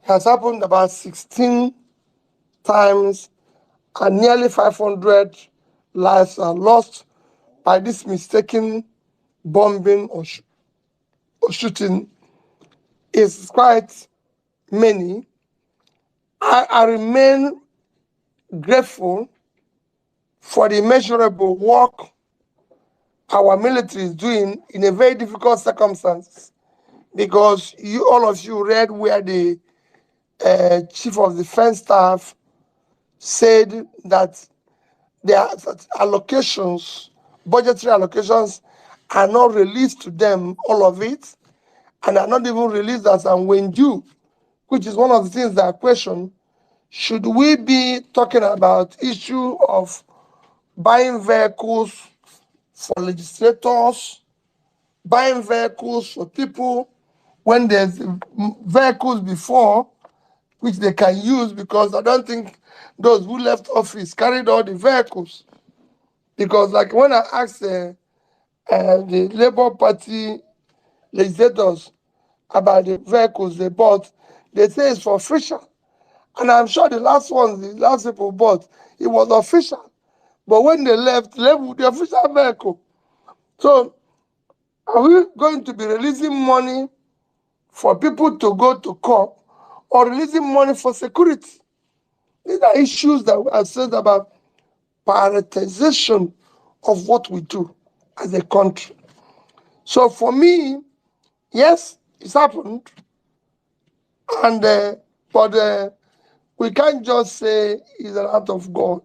has happened about 16 times, and nearly 500 lives are lost by this mistaken bombing or shooting. Is quite many. I remain grateful for the immeasurable work our military is doing in a very difficult circumstance, because all of you read where the chief of defense staff said that their allocations, budgetary allocations, are not released to them, all of it, and are not even released as and when due, which is one of the things that I question. Should we be talking about issue of buying vehicles for legislators, buying vehicles for people when there's vehicles before which they can use? Because I don't think those who left office carried all the vehicles. Because like when I asked the Labour Party legislators about the vehicles they bought, they say it's for official. And I'm sure the last people bought, it was official. But when they left with the official vehicle. So are we going to be releasing money for people to go to court, or releasing money for security? These are issues that I said about prioritization of what we do as a country. So for me, yes, it's happened, and but we can't just say it's an act of God.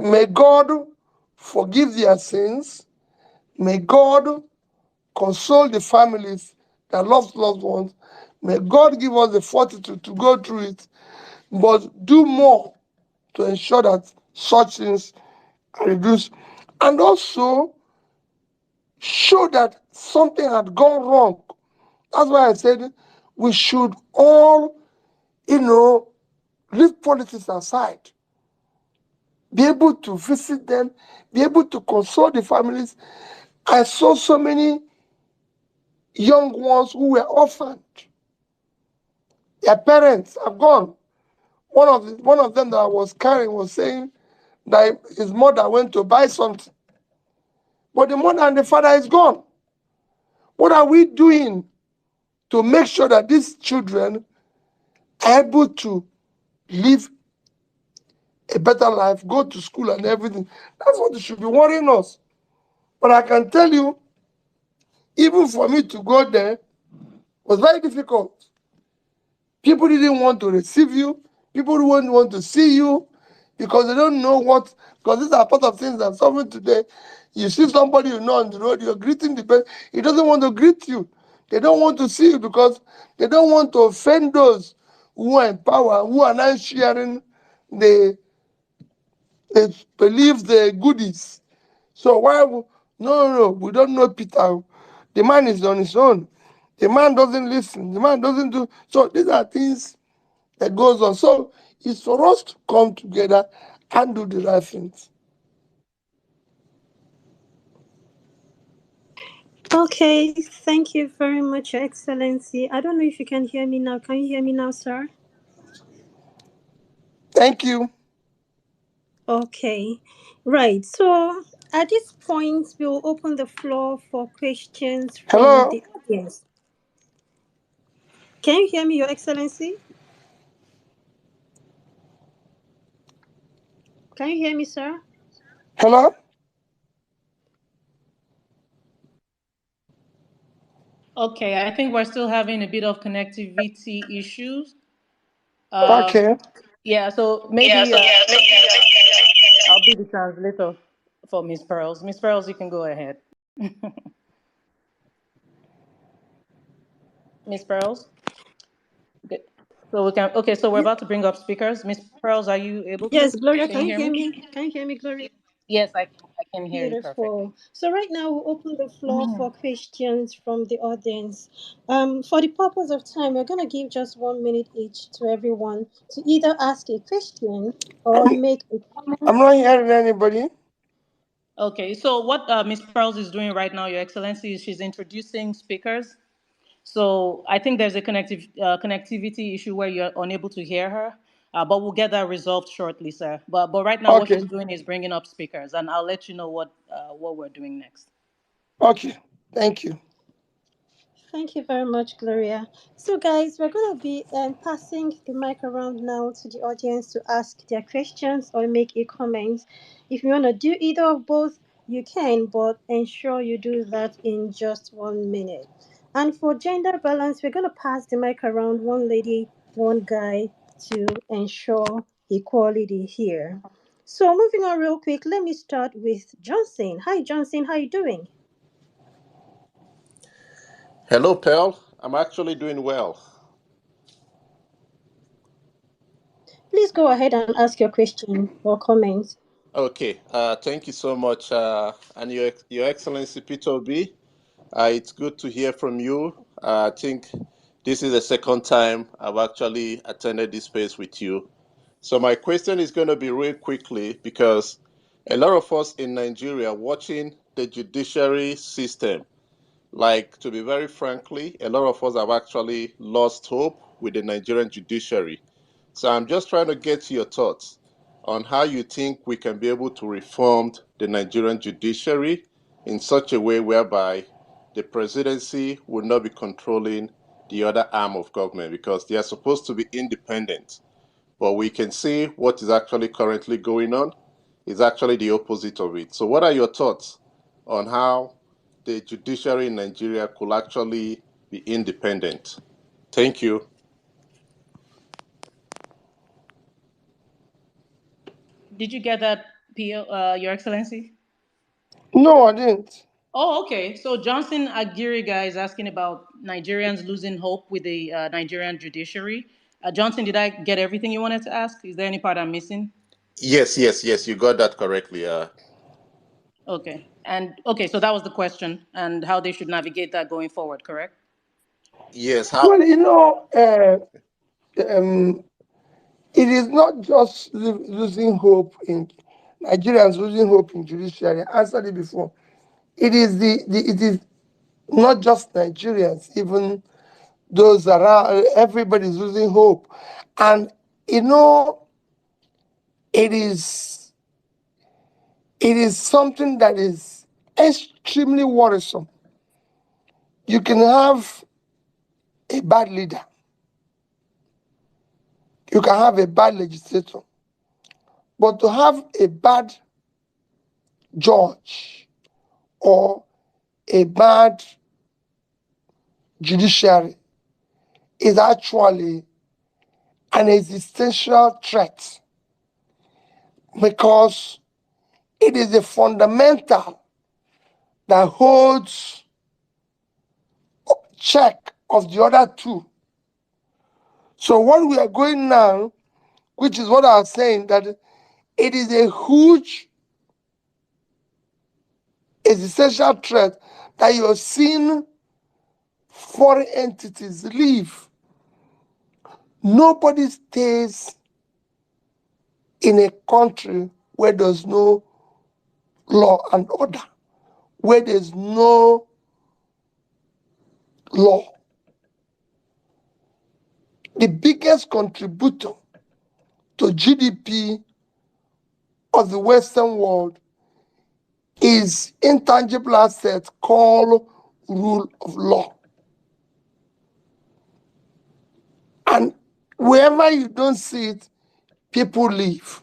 May God forgive their sins. May God console the families that lost loved ones. May God give us the fortitude to go through it, but do more to ensure that such things are reduced, and also show that something had gone wrong. That's why I said we should all, leave politics aside, be able to visit them, be able to console the families. I saw so many young ones who were orphaned. Their parents have gone. One of them that I was carrying was saying that his mother went to buy something, but the mother and the father is gone. What are we doing to make sure that these children are able to live a better life, go to school and everything? That's what should be worrying us. But I can tell you, even for me to go there was very difficult. People didn't want to receive you. People didn't want to see you because they don't know what, because these are part of things that something today. You see somebody you know on the road, you're greeting the person, he doesn't want to greet you. They don't want to see you because they don't want to offend those who are in power, who are not sharing the believe the goodies. So why? No, we don't know Peter. The man is on his own. The man doesn't listen. The man doesn't do. So these are things that goes on. So it's for us to come together and do the right things. Okay, thank you very much, Your Excellency. I don't know if you can hear me now. Can you hear me now, sir? Thank you. Okay, right. So at this point, we'll open the floor for questions from Hello. the audience. Can you hear me, Your Excellency? Can you hear me, sir? Hello. Okay, I think we're still having a bit of connectivity issues. Okay. Yeah, so maybe I'll be the translator for Miss Pearls. Miss Pearls, you can go ahead. Miss Pearls. Okay. So we can. Okay, so we're about to bring up speakers. Miss Pearls, are you able to? Yes, Gloria, Can can you you hear hear me? me? Can you hear me, Gloria? Yes, I can hear you perfectly. Beautiful. So right now we'll open the floor for questions from the audience. For the purpose of time, we're gonna give just 1 minute each to everyone to either ask a question or I'm, make a comment. I'm not hearing anybody. Okay, so what Miss Pearls is doing right now, Your Excellency, is she's introducing speakers. So I think there's a connectivity issue where you're unable to hear her. But we'll get that resolved shortly, sir. But right now, what she's Okay. doing is bringing up speakers, and I'll let you know what we're doing next. Okay. Thank you. Thank you very much, Gloria. So, guys, we're going to be passing the mic around now to the audience to ask their questions or make a comment. If you want to do either of both, you can, but ensure you do that in just 1 minute. And for gender balance, we're going to pass the mic around one lady, one guy to ensure equality here. So, moving on real quick, let me start with Johnson. Hi, Johnson. How you doing? Hello, Pearl. I'm actually doing well. Please go ahead and ask your question or comment. Okay, thank you so much. And Your Excellency Peter Obi, it's good to hear from you. I think this is the second time I've actually attended this space with you. So my question is going to be real quickly because a lot of us in Nigeria watching the judiciary system, like to be very frankly, a lot of us have actually lost hope with the Nigerian judiciary. So I'm just trying to get your thoughts on how you think we can be able to reform the Nigerian judiciary in such a way whereby the presidency will not be controlling the other arm of government because they are supposed to be independent. But we can see what is actually currently going on is actually the opposite of it. So what are your thoughts on how the judiciary in Nigeria could actually be independent? Thank you. Did you get that, Your Excellency? No, I didn't. Oh, okay. So Johnson Agiriga is asking about Nigerians losing hope with the Nigerian judiciary. Johnson, did I get everything you wanted to ask? Is there any part I'm missing? Yes, you got that correctly. Okay. And okay, so that was the question, and how they should navigate that going forward, correct? Yes, how? Well, um, it is not just losing hope in Nigerians losing hope in judiciary. I answered it before. It is not just Nigerians, even those around. Everybody's losing hope, and you know, it is it is something that is extremely worrisome. You can have a bad leader, you can have a bad legislator, but to have a bad judge or a bad judiciary is actually an existential threat because it is a fundamental that holds check of the other two. So what we are going now, which is what I was saying, that it is a huge existential threat that you're seeing foreign entities leave. Nobody stays in a country where there's no law and order, where there's no law. The biggest contributor to GDP of the Western world is intangible asset called rule of law. And wherever you don't see it, people leave.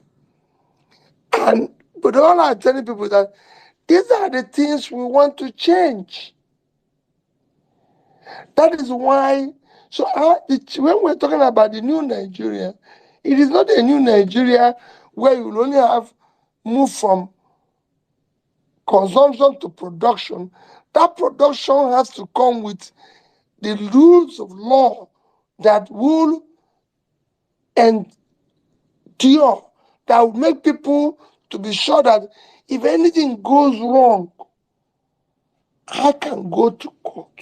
But all I'm telling people that these are the things we want to change. That is why, when we're talking about the new Nigeria, it is not a new Nigeria where you will only have move from consumption to production. That production has to come with the rules of law that will endure, that will make people to be sure that if anything goes wrong, I can go to court,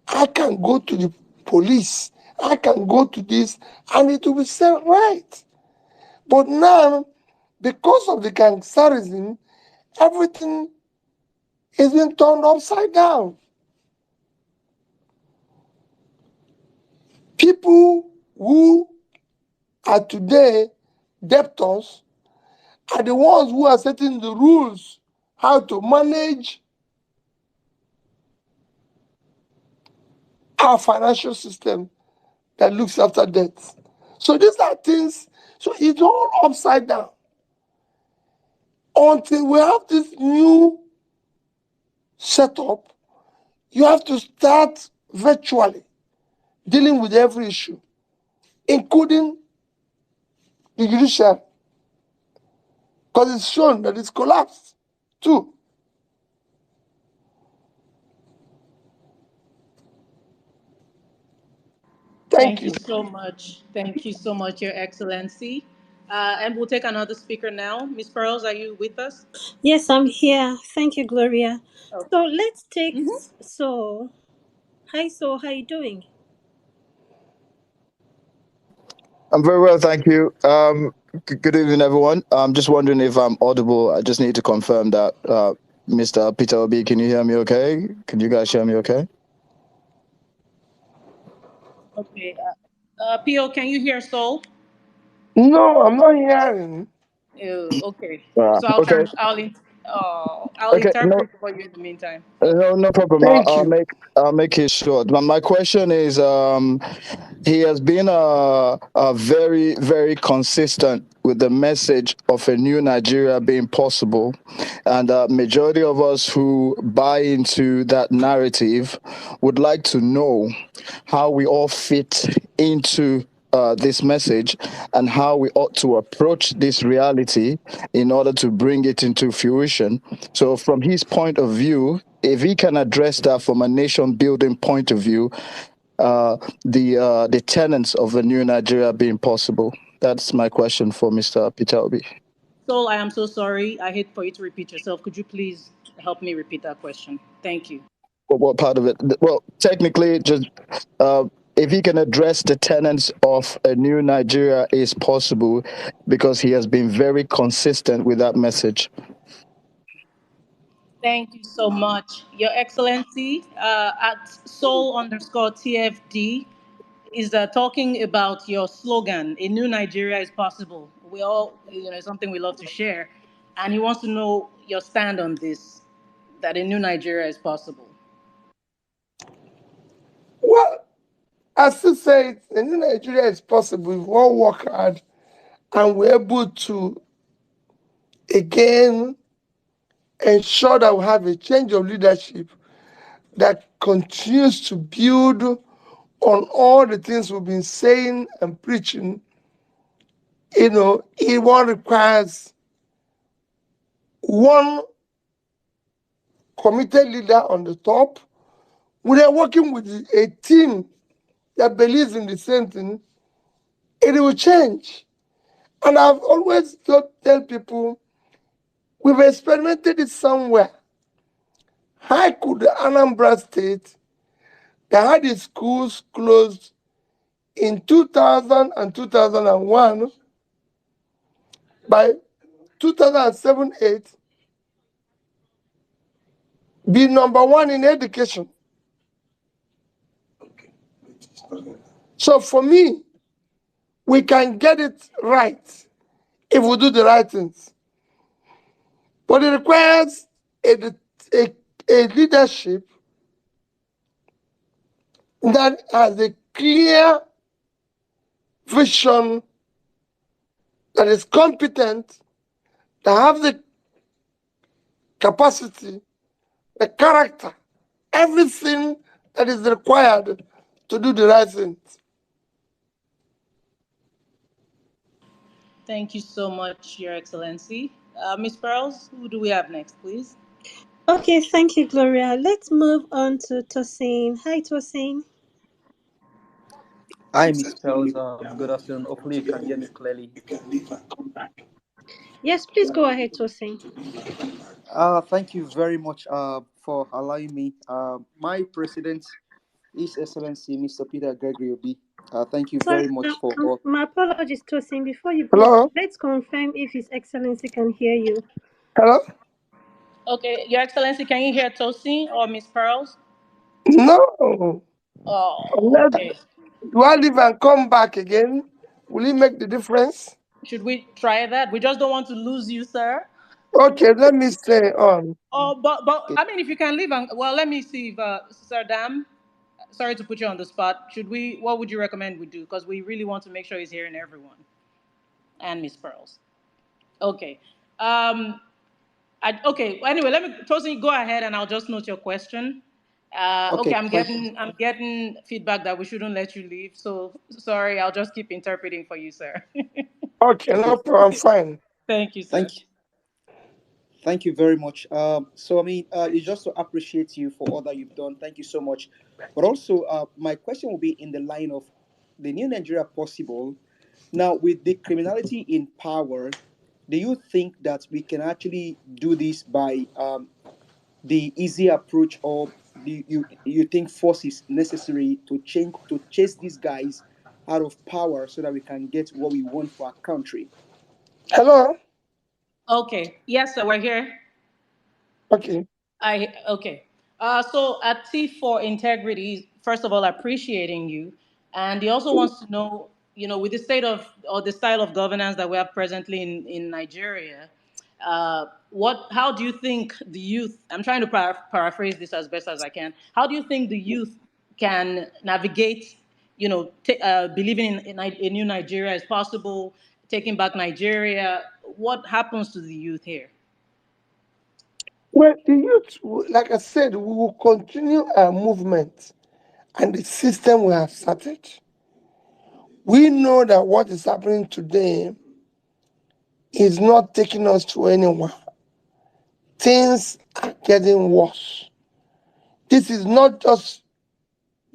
I can go to the police, I can go to this, and it will be set right. But now, because of the gangsterism, everything is being turned upside down. are today debtors are the ones who are setting the rules how to manage our financial system that looks after debt. So these are things, so it's all upside down. Until we have this new setup, you have to start virtually dealing with every issue, including the judiciary, because it's shown that it's collapsed too. Thank Thank you you. so much. Thank you so much, Your Excellency. And we'll take another speaker now. Miss Pearls, are you with us? Yes, I'm here. Thank you, Gloria. Okay. So let's take Mhm. So. Hi, So. How you doing? I'm very well, thank you. Good evening, everyone. I'm just wondering if I'm audible. I just need to confirm that. Mr. Peter Obi, can you hear me okay? Can you guys hear me okay? Okay. Pio, can you hear Soul? No, I'm not hearing. Okay. Uh, So I'll okay, trans. I'll okay, no, interpret for you in the meantime. no problem. Thank you. I'll make it short. My question is, he has been very, very consistent with the message of a new Nigeria being possible, and majority of us who buy into that narrative would like to know how we all fit into this message and how we ought to approach this reality in order to bring it into fruition. So, from his point of view, if he can address that from a nation building point of view, the tenets of a new Nigeria being possible. That's my question for Mr. Peter Obi. Soul, I am so sorry. I hate for you to repeat yourself. Could you please help me repeat that question? Thank you. What part of it? Well, technically, just uh, if he can address the tenets of a new Nigeria is possible, because he has been very consistent with that message. Thank you so much, Your Excellency. At Soul underscore TFD is talking about your slogan, "A new Nigeria is possible." We all, it's something we love to share, and he wants to know your stand on this, that a new Nigeria is possible. Well, I still say it, in Nigeria is possible if we all work hard and we're able to again ensure that we have a change of leadership that continues to build on all the things we've been saying and preaching. It one requires one committed leader on the top. We are working with a team that believes in the same thing. It will change. And I've always tell people we've experimented it somewhere. How could the Anambra State that had its schools closed in 2000 and 2001, by 2007-8, be number one in education? So for me, we can get it right if we do the right things. But it requires a, a, a leadership that has a clear vision, that is competent, that have the capacity, the character, everything that is required to do the right things. Thank you so much, Your Excellency. Miss Pearls, who do we have next, please? Okay, thank you, Gloria. Let's move on to Tosin. Hi, Tosin. Hi, Miss Pels. Good afternoon. Hopefully, you can hear me clearly. Yes, please go ahead, Tosin. Thank you very much for allowing me. My president, His Excellency Mr. Peter Gregory Obi. Thank you Sorry, very much for all. my apologies, Tosin. Before you proceed, Hello? let's confirm if His Excellency can hear you. Hello? Okay, Your Excellency, can you hear Tosin or Miss Pearls? No. Oh, Unless, okay. do I leave and come back again? Will it make the difference? Should we try that? We just don't want to lose you, sir. Okay, let me stay on. Oh, but Okay. I mean, if you can leave, and well, let me see if Sir Dam. Sorry to put you on the spot. Should we? What would you recommend we do? Because we really want to make sure he's hearing everyone and Miss Pearls. Okay. Okay. Anyway, let me, Tosin, go ahead, and I'll just note your question. Okay, Okay. Thank. I'm getting feedback that we shouldn't let you leave. So sorry, I'll just keep interpreting for you, sir. Okay, Okay. no problem, fine. Thank you, sir. Thank you. Thank you very much. So I mean, it's just to appreciate you for all that you've done. Thank you so much. But also, my question will be in the line of the new Nigeria possible. Now, with the criminality in power, do you think that we can actually do this by the easy approach, or do you think force is necessary to chase these guys out of power so that we can get what we want for our country? Hello? Okay. Yes, sir. We're here. Okay. I okay. So at T for integrity, first of all, appreciating you, and he also wants to know, with the state of or the style of governance that we have presently in Nigeria, how do you think the youth? I'm trying to paraphrase this as best as I can. How do you think the youth can navigate? Believing in a new Nigeria is possible, taking back Nigeria. What happens to the youth here? Well, the youth, like I said, we will continue our movement and the system we have started. We know that what is happening today is not taking us to anywhere. Things are getting worse. This is not just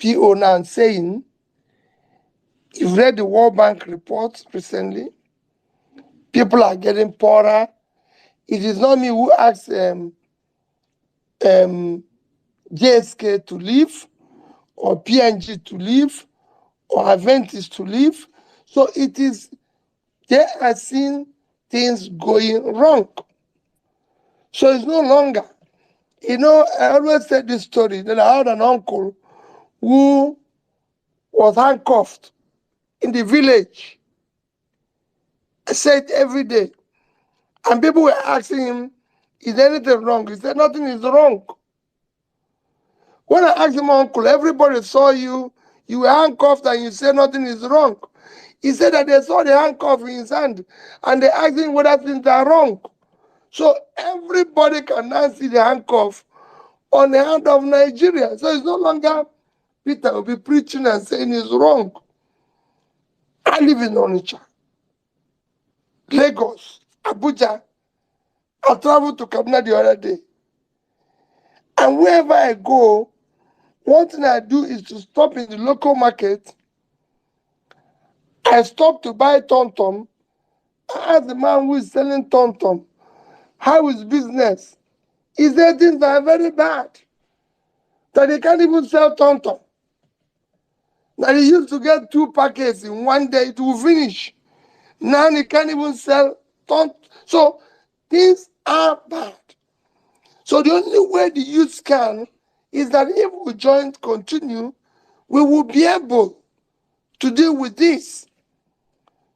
PO now saying, you've read the World Bank report recently, people are getting poorer. It is not me who asked JSK to leave, or PNG to leave, or Aventis to leave. So they are seeing things going wrong. So it's no longer, I always said this story that I had an uncle who was handcuffed in the village. I said every day. And people were asking him, is anything wrong? He said, nothing is wrong. When I asked him, uncle, everybody saw you, you were handcuffed and you said nothing is wrong. He said that they saw the handcuff in his hand and they asked him whether things are wrong. So everybody can now see the handcuff on the hand of Nigeria. So it's no longer Peter will be preaching and saying it's wrong. I live in Onitsha, Lagos, Abuja. I traveled to Kaduna the other day. And wherever I go, one thing I do is to stop in the local market. I stop to buy tom-tom. I ask the man who is selling tom-tom, how is business? He said things are very bad, that they can't even sell tom-tom. Now he used to get 2 packets in one day, it will finish. Now he can't even sell tom. So things are bad. So the only way the youth can is that if we continue, we will be able to deal with this.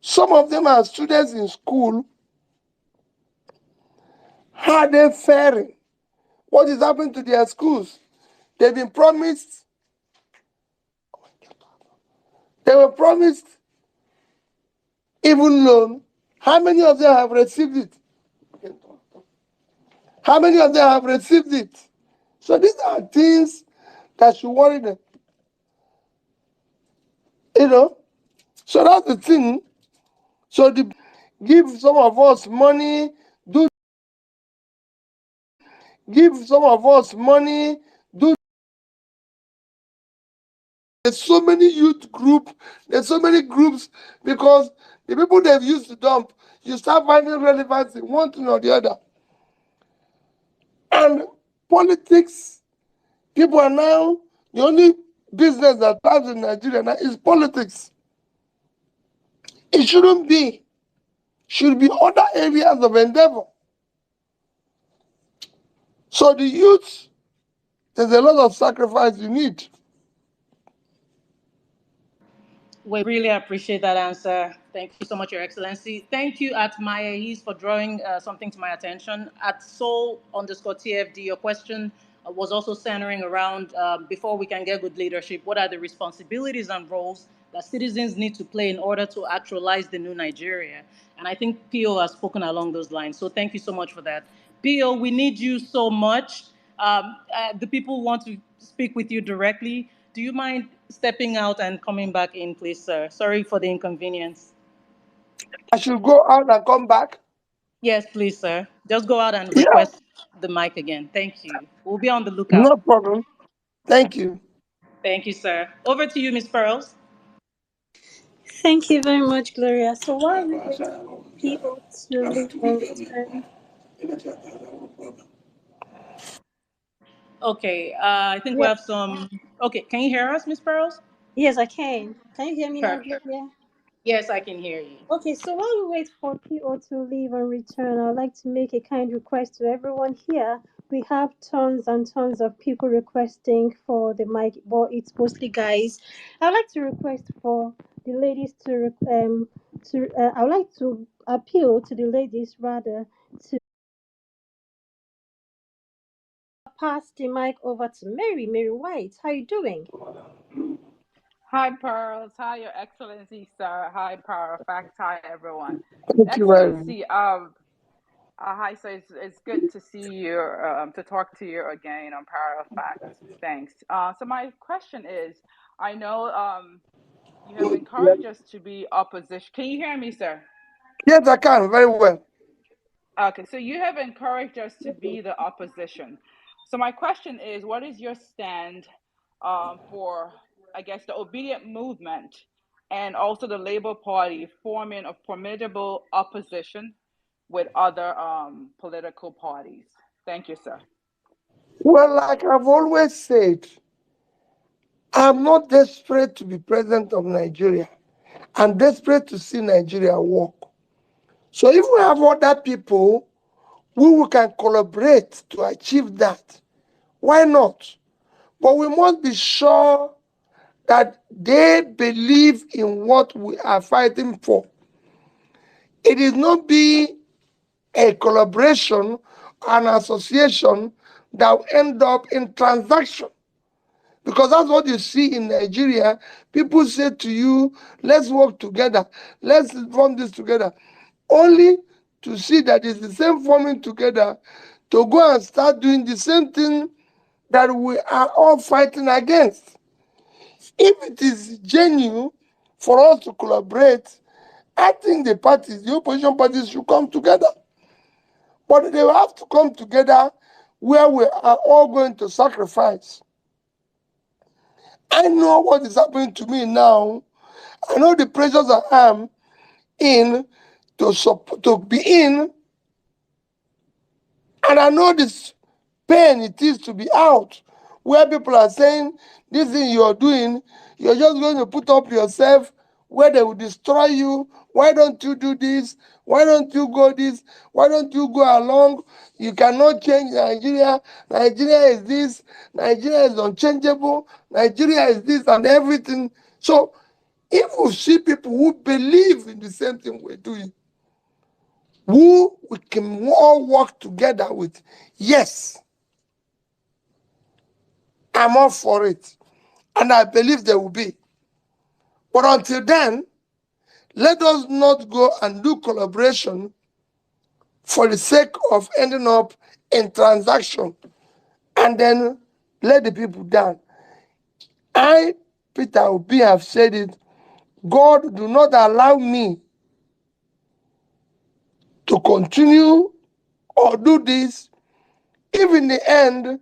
Some of them are students in school. How are they faring? What is happening to their schools? They've been promised, they were promised even loan. How many of them have received it? How many of them have received it? So these are things that should worry them. So that's the thing. So give some of us money, give some of us money, there's so many youth group, there's so many groups, because the people they've used to dump, you start finding relevance in one thing or the other. And politics, people are now, the only business that lives in Nigeria now is politics. It shouldn't be. Should be other areas of endeavor. So the youth, there's a lot of sacrifice you need. We really appreciate that answer. Thank you so much, Your Excellency. Thank you at Maya Hees for drawing something to my attention. At Soul underscore TFD, your question was also centering around before we can get good leadership, what are the responsibilities and roles that citizens need to play in order to actualize the new Nigeria? And I think PO has spoken along those lines. So thank you so much for that. PO, we need you so much. The people want to speak with you directly. Do you mind stepping out and coming back in, please, sir? Sorry for the inconvenience. I should go out and come back. Yes, please, sir. Just go out and Yeah, request the mic again. Thank you. We'll be on the lookout. no problem. Thank you. Thank you, sir. Over to you, Miss Pearls. Thank you very much, Gloria. So while we wait for PO to leave and return, Okay, I think we yeah, have some. Okay, can you hear us, Miss Pearls? yes, I can. Can you hear me now, Perfect. Gloria? Yes, I can hear you. Okay, so while we wait for PO to leave and return, I'd like to make a kind request to everyone here. We have tons and tons of people requesting for the mic, but it's mostly guys. I'd like to request for the ladies I would like to appeal to the ladies rather to pass the mic over to Mary White. How you doing? Hi, Pearls. Hi, Your Excellency, sir. Hi, Power of Facts. Hi, everyone. Thank you very much. Excellency, hi, so it's good to see you, to talk to you again on Power of Facts. Thanks. So my question is, I know you have encouraged us to be opposition. Can you hear me, sir? Yes, I can very well. Okay, so you have encouraged us to be the opposition. So my question is, what is your stand for, I guess, the obedient movement and also the Labour Party forming a formidable opposition with other political parties? Thank you, sir. Well, like I've always said, I'm not desperate to be president of Nigeria. I'm desperate to see Nigeria work. So if we have other people who can collaborate to achieve that, why not? But we must be sure that they believe in what we are fighting for. It is not be a collaboration, an association that will end up in transaction. Because that's what you see in Nigeria. People say to you, let's work together, let's form this together, only to see that it's the same forming together to go and start doing the same thing that we are all fighting against. If it is genuine for us to collaborate, I think the opposition parties should come together. But they will have to come together where we are all going to sacrifice. I know what is happening to me now. I know the pressures I am in to be in, and I know this pain it is to be out, where people are saying, this thing you're doing, you're just going to put up yourself where they will destroy you. Why don't you do this? Why don't you go this? Why don't you go along? You cannot change Nigeria. Nigeria is this. Nigeria is unchangeable. Nigeria is this and everything. So if we see people who believe in the same thing we're doing, who we can all work together with, yes, I'm all for it. And I believe there will be. But until then, let us not go and do collaboration for the sake of ending up in transaction and then let the people down. I, Peter Obi, have said it. God, do not allow me to continue or do this if in the end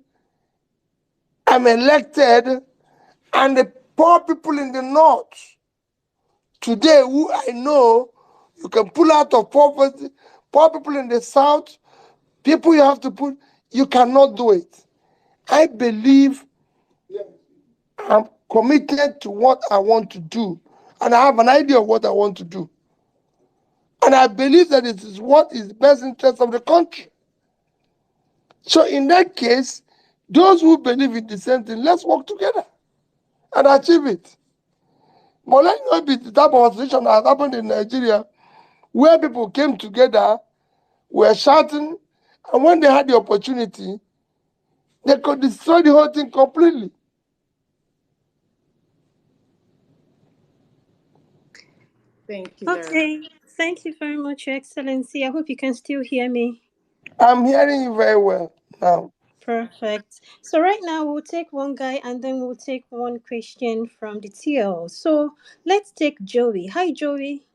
I'm elected and the poor people in the north today who I know you can pull out of poverty, poor people in the south, people you have to put, you cannot do it. I believe I'm committed to what I want to do, and I have an idea of what I want to do. And I believe that it is what is the best interest of the country. So in that case, those who believe in the same thing, let's work together and achieve it. But let it not be the type of situation that has happened in Nigeria, where people came together, were shouting, and when they had the opportunity, they could destroy the whole thing completely. Thank you very much. Okay, thank you very much, Your Excellency. I hope you can still hear me. I'm hearing you very well now. Perfect. So right now we'll take one guy and then we'll take one question from the TL. So let's take Joey. Hi, Joey.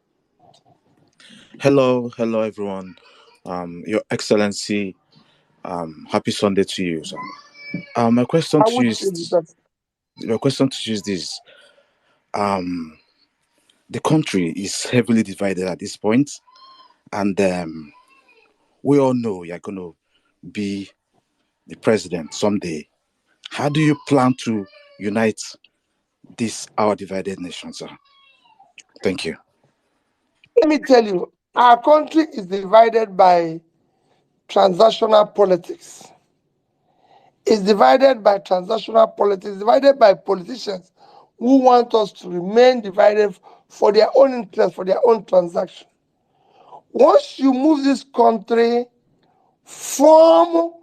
Hello, everyone. Your Excellency, happy Sunday to you, sir. My question I to you wish you the is, best. this: the country is heavily divided at this point, and we all know you're going to be the president someday. How do you plan to unite this our divided nation, sir? Thank you. Let me tell you, our country is divided by transactional politics. It's divided by transactional politics, divided by politicians who want us to remain divided for their own interest, for their own transaction. Once you move this country from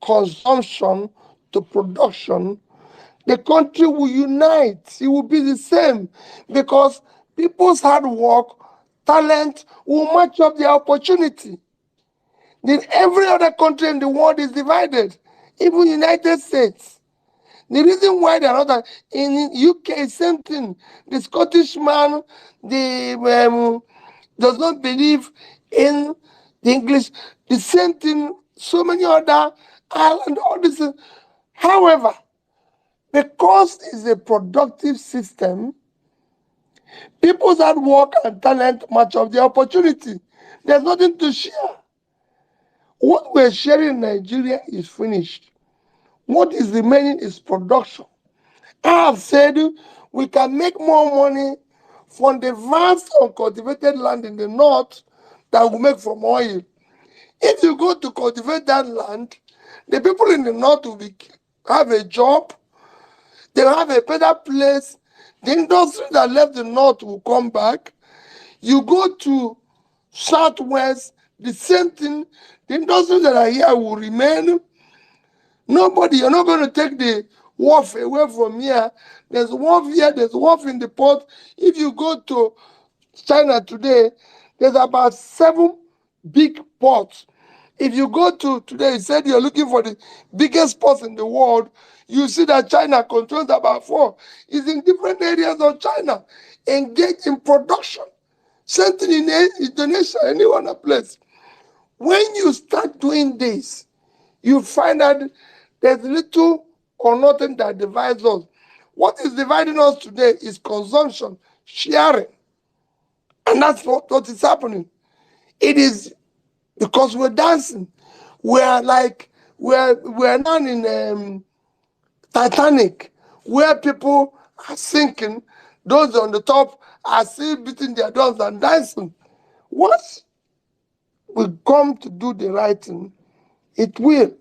consumption to production, the country will unite. It will be the same because people's hard work, talent will match up their opportunity. Then every other country in the world is divided, even United States. The reason why they're not in UK, same thing. The Scottish man, does not believe in the English. The same thing. So many other Ireland, all this. However, because it's a productive system, people's hard work and talent match up the opportunity. There's nothing to share. What we're sharing in Nigeria is finished. What is remaining is production. I have said we can make more money from the vast uncultivated land in the north that we make from oil. If you go to cultivate that land, the people in the north will have a job, they'll have a better place, the industry that left the north will come back. You go to southwest, the same thing, the industries that are here will remain. Nobody, you're not going to take the wharf away from here. There's wharf here, there's wharf in the port. If you go to China today, there's about 7 big ports. If you go to today, you said you're looking for the biggest ports in the world, you see that China controls about 4. It's in different areas of China, engaged in production. Same thing in Indonesia, any other place. When you start doing this, you find that there's little or nothing that divides us. What is dividing us today is consumption, sharing. And that's what is happening. It is because we're dancing. We're now in Titanic, where people are sinking. Those on the top are still beating their drums and dancing. Once we come to do the right thing, it will.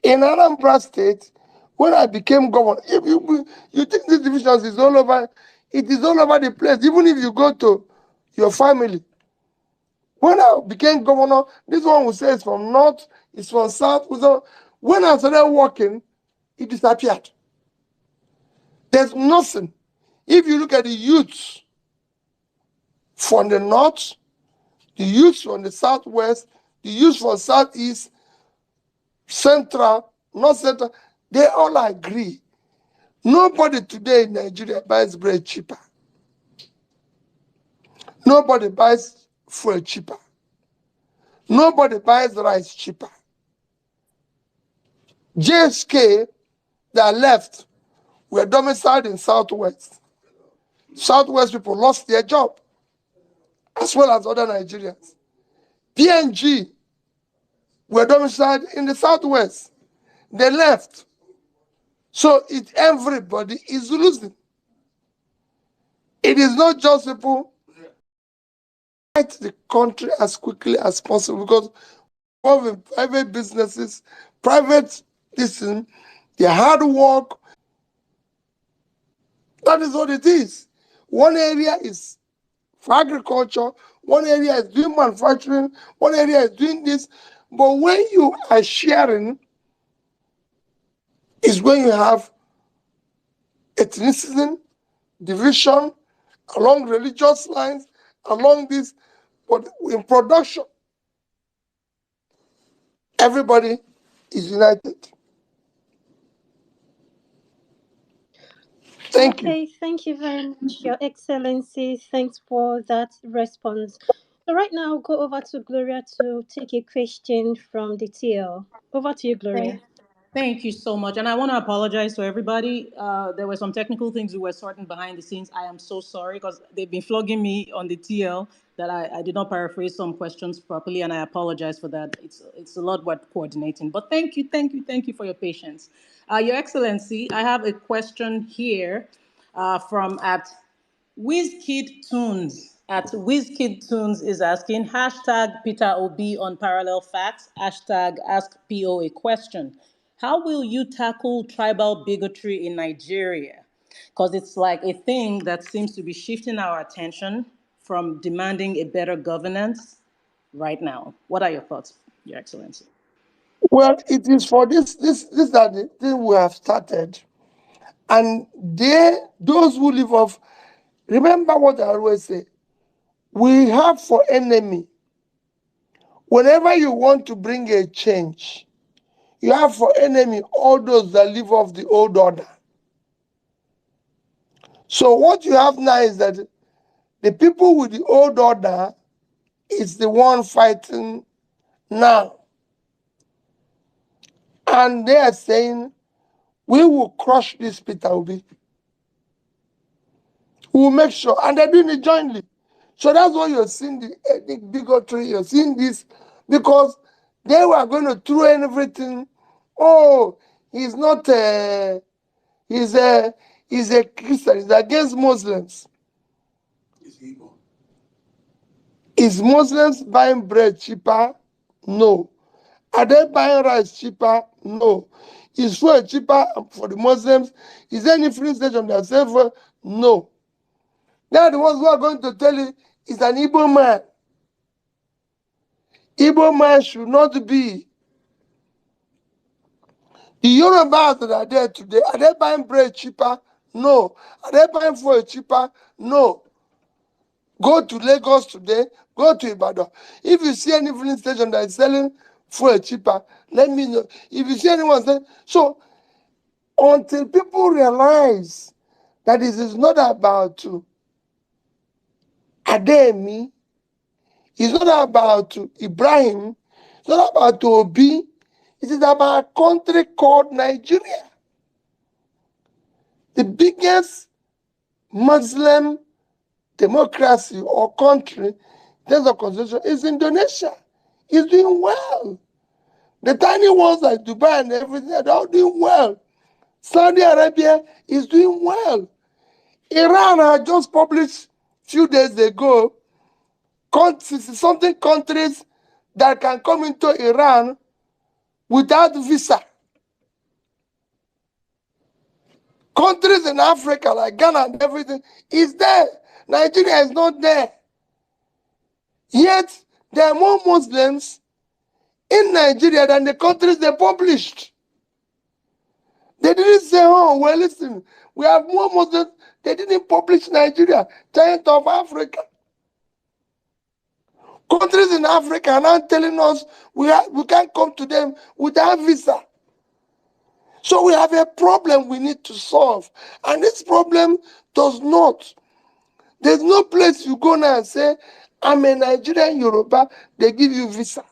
In Anambra State, when I became governor, if you think these divisions is all over, it is all over the place. Even if you go to your family. When I became governor, this one will say it's from north, it's from south. When I started working, it disappeared. There's nothing. If you look at the youths from the north, the youths from the southwest, the youths from southeast, central, north central, they all agree. Nobody today in Nigeria buys bread cheaper. Nobody buys fuel cheaper. Nobody buys rice cheaper. JSK that left were domiciled in Southwest. Southwest people lost their job, as well as other Nigerians. PNG were domiciled in the Southwest. They left. So everybody is losing. It is not just people fight the country as quickly as possible because of private businesses, private listen, their hard work. That is what it is. One area is for agriculture, one area is doing manufacturing, one area is doing this. But when you are sharing, is when you have ethnicity, division, along religious lines, along this, but in production, everybody is united. Thank you. Okay, thank you very much, Your Excellency. Thanks for that response. So right now, go over to Gloria to take a question from the TL. Over to you, Gloria. Thank you so much. And I want to apologize to everybody. There were some technical things we were sorting behind the scenes. I am so sorry because they've been flogging me on the TL that I did not paraphrase some questions properly, and I apologize for that. It's a lot worth coordinating. But thank you for your patience. Your Excellency, I have a question here from at WizKid Tunes at WizKid Tunes is asking hashtag Peter Obi on Parallel Facts, hashtag Ask PO a question. How will you tackle tribal bigotry in Nigeria? Because it's like a thing that seems to be shifting our attention from demanding a better governance right now. What are your thoughts, Your Excellency? Well, it is for this are the thing we have started. And those who live off, remember what I always say, we have for enemy. Whenever you want to bring a change, you have for enemy all those that live off the old order. So what you have now is that the people with the old order is the one fighting now. And they are saying, we will crush this Peter Obi. We will make sure. And they're doing it jointly. So that's why you're seeing the ethnic bigotry, you're seeing this, because they were going to throw in everything. Oh, he's not he's a Christian, he's against Muslims. Is Muslims buying bread cheaper? No. Are they buying rice cheaper? No. Is fuel cheaper for the Muslims? Is there any filling station that sell fuel? No. They are the ones who are going to tell you it's an Igbo man. Igbo man should not be. The Yorubas that are there today, are they buying bread cheaper? No. Are they buying fuel cheaper? No. Go to Lagos today, go to Ibadan. If you see any filling station that is selling fuel cheaper, let me know. If you see anyone saying, so until people realize that this is not about Ademi, it's not about Ibrahim, it's not about Obi, it is about a country called Nigeria. The biggest Muslim democracy or country in terms of constitution is Indonesia. It's doing well. The tiny ones like Dubai and everything, they're all doing well. Saudi Arabia is doing well. Iran had just published a few days ago something countries that can come into Iran without visa. Countries in Africa like Ghana and everything is there. Nigeria is not there. Yet there are more Muslims in Nigeria than the countries they published. They didn't say, oh, well, listen, we have more Muslims. They didn't publish Nigeria, giant of Africa. Countries in Africa are now telling us we can't come to them without visa. So we have a problem we need to solve. And this problem does not. There's no place you go now and say, I'm a Nigerian Yoruba, they give you visa.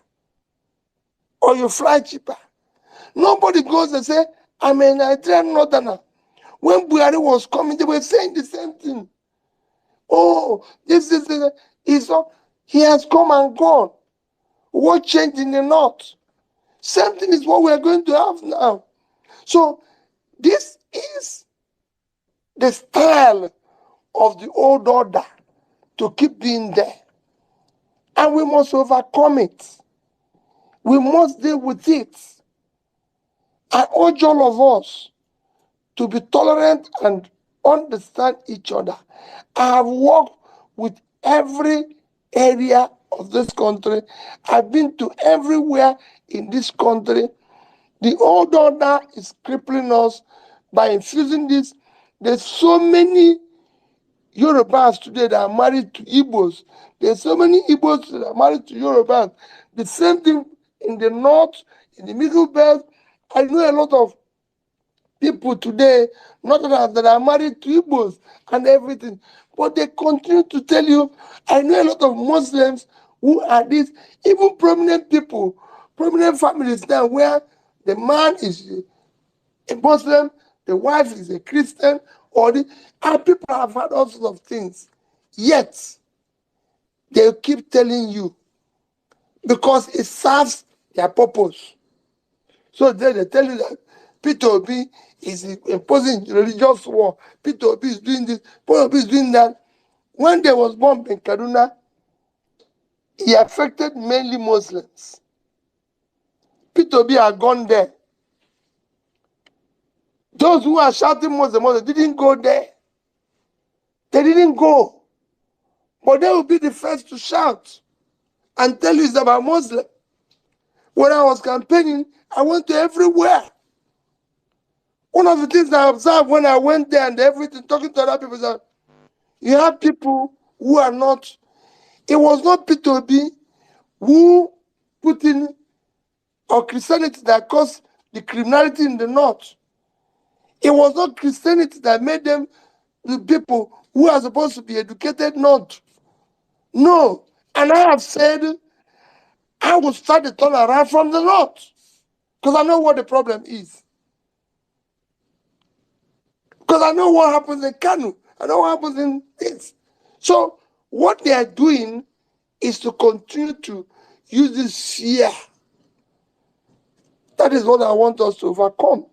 Or you fly cheaper. Nobody goes and say, I'm a Nigerian Northerner. When Buhari was coming, they were saying the same thing. Oh, this is he has come and gone. What changed in the north? Same thing is what we are going to have now. So this is the style of the old order to keep being there. And we must overcome it. We must deal with it. I urge all of us to be tolerant and understand each other. I have worked with every area of this country. I've been to everywhere in this country. The old order is crippling us by infusing this. There's so many Yorubas today that are married to Igbos. There's so many Igbos that are married to Yorubas. The same thing in the north, in the middle belt. I know a lot of people today, not that are married to Igbos and everything, but they continue to tell you. I know a lot of Muslims who are these, even prominent people, prominent families now, where the man is a Muslim, the wife is a Christian, and people have had all sorts of things. Yet, they keep telling you because it serves their purpose. So then they tell you that Peter Obi is imposing religious war. Peter Obi is doing this. Peter Obi is doing that. When there was bomb in Kaduna, he affected mainly Muslims. Peter Obi had gone there. Those who are shouting Muslim didn't go there. They didn't go. But they will be the first to shout and tell you it's about Muslim. When I was campaigning, I went to everywhere. One of the things I observed when I went there and everything, talking to other people, is that you have people who are not. It was not Peter Obi who put in or Christianity that caused the criminality in the north. It was not Christianity that made them the people who are supposed to be educated not. No. And I have said I will start the turnaround from the north because I know what the problem is. Because I know what happens in Kanu. I know what happens in this. So what they are doing is to continue to use this fear. That is what I want us to overcome.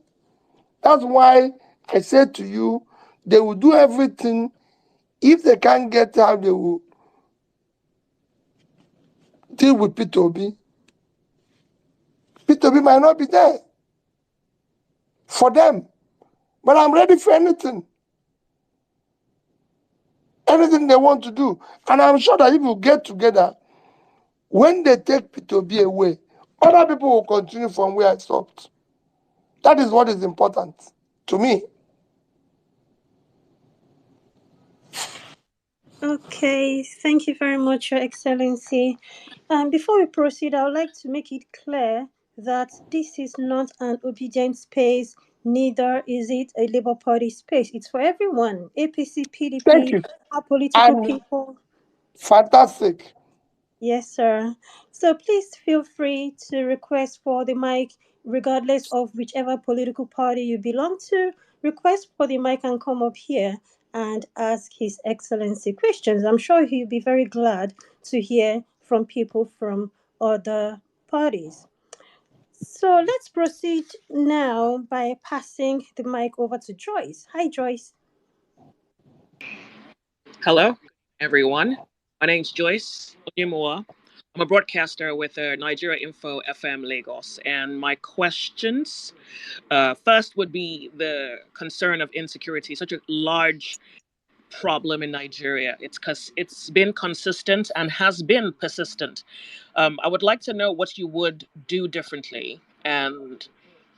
That's why I said to you, they will do everything. If they can't get out, they will deal with Peter Obi. Peter Obi might not be there for them. But I'm ready for anything. Anything they want to do. And I'm sure that if we get together, when they take Peter Obi away, other people will continue from where I stopped. That is what is important to me. Okay, thank you very much, Your Excellency. Before we proceed, I would like to make it clear that this is not an obedient space, neither is it a Labour Party space. It's for everyone, APC, Thank PDP, you. our political And people. fantastic. Yes, sir. So please feel free to request for the mic, regardless of whichever political party you belong to. Request for the mic and come up here and ask His Excellency questions. I'm sure he'll be very glad to hear from people from other parties. So let's proceed now by passing the mic over to Joyce. Hi, Joyce. Hello, everyone. My name's Joyce Onyemua. I'm a broadcaster with Nigeria Info FM Lagos, and my questions first would be the concern of insecurity, such a large problem in Nigeria. It's been consistent and has been persistent. I would like to know what you would do differently, and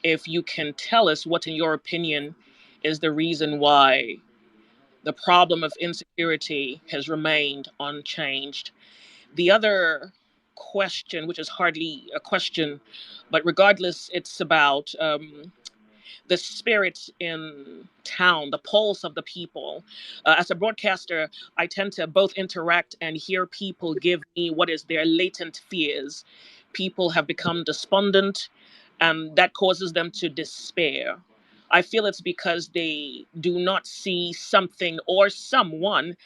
if you can tell us what, in your opinion, is the reason why the problem of insecurity has remained unchanged. The other question, which is hardly a question, but regardless, it's about the spirit in town, the pulse of the people. As a broadcaster, I tend to both interact and hear people give me what is their latent fears. People have become despondent, and that causes them to despair. I feel it's because they do not see something or someone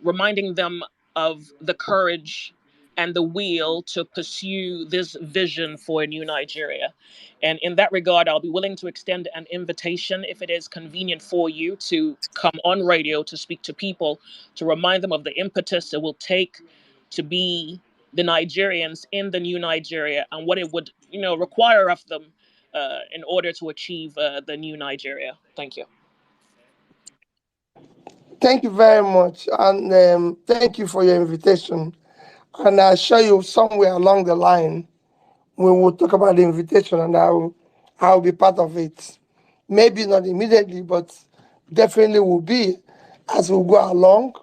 reminding them of the courage and the will to pursue this vision for a new Nigeria. And in that regard, I'll be willing to extend an invitation if it is convenient for you to come on radio to speak to people, to remind them of the impetus it will take to be the Nigerians in the new Nigeria and what it would, require of them in order to achieve the new Nigeria. Thank you. Thank you very much, and thank you for your invitation. And I assure you, somewhere along the line, we will talk about the invitation, and I'll be part of it. Maybe not immediately, but definitely will be as we go along.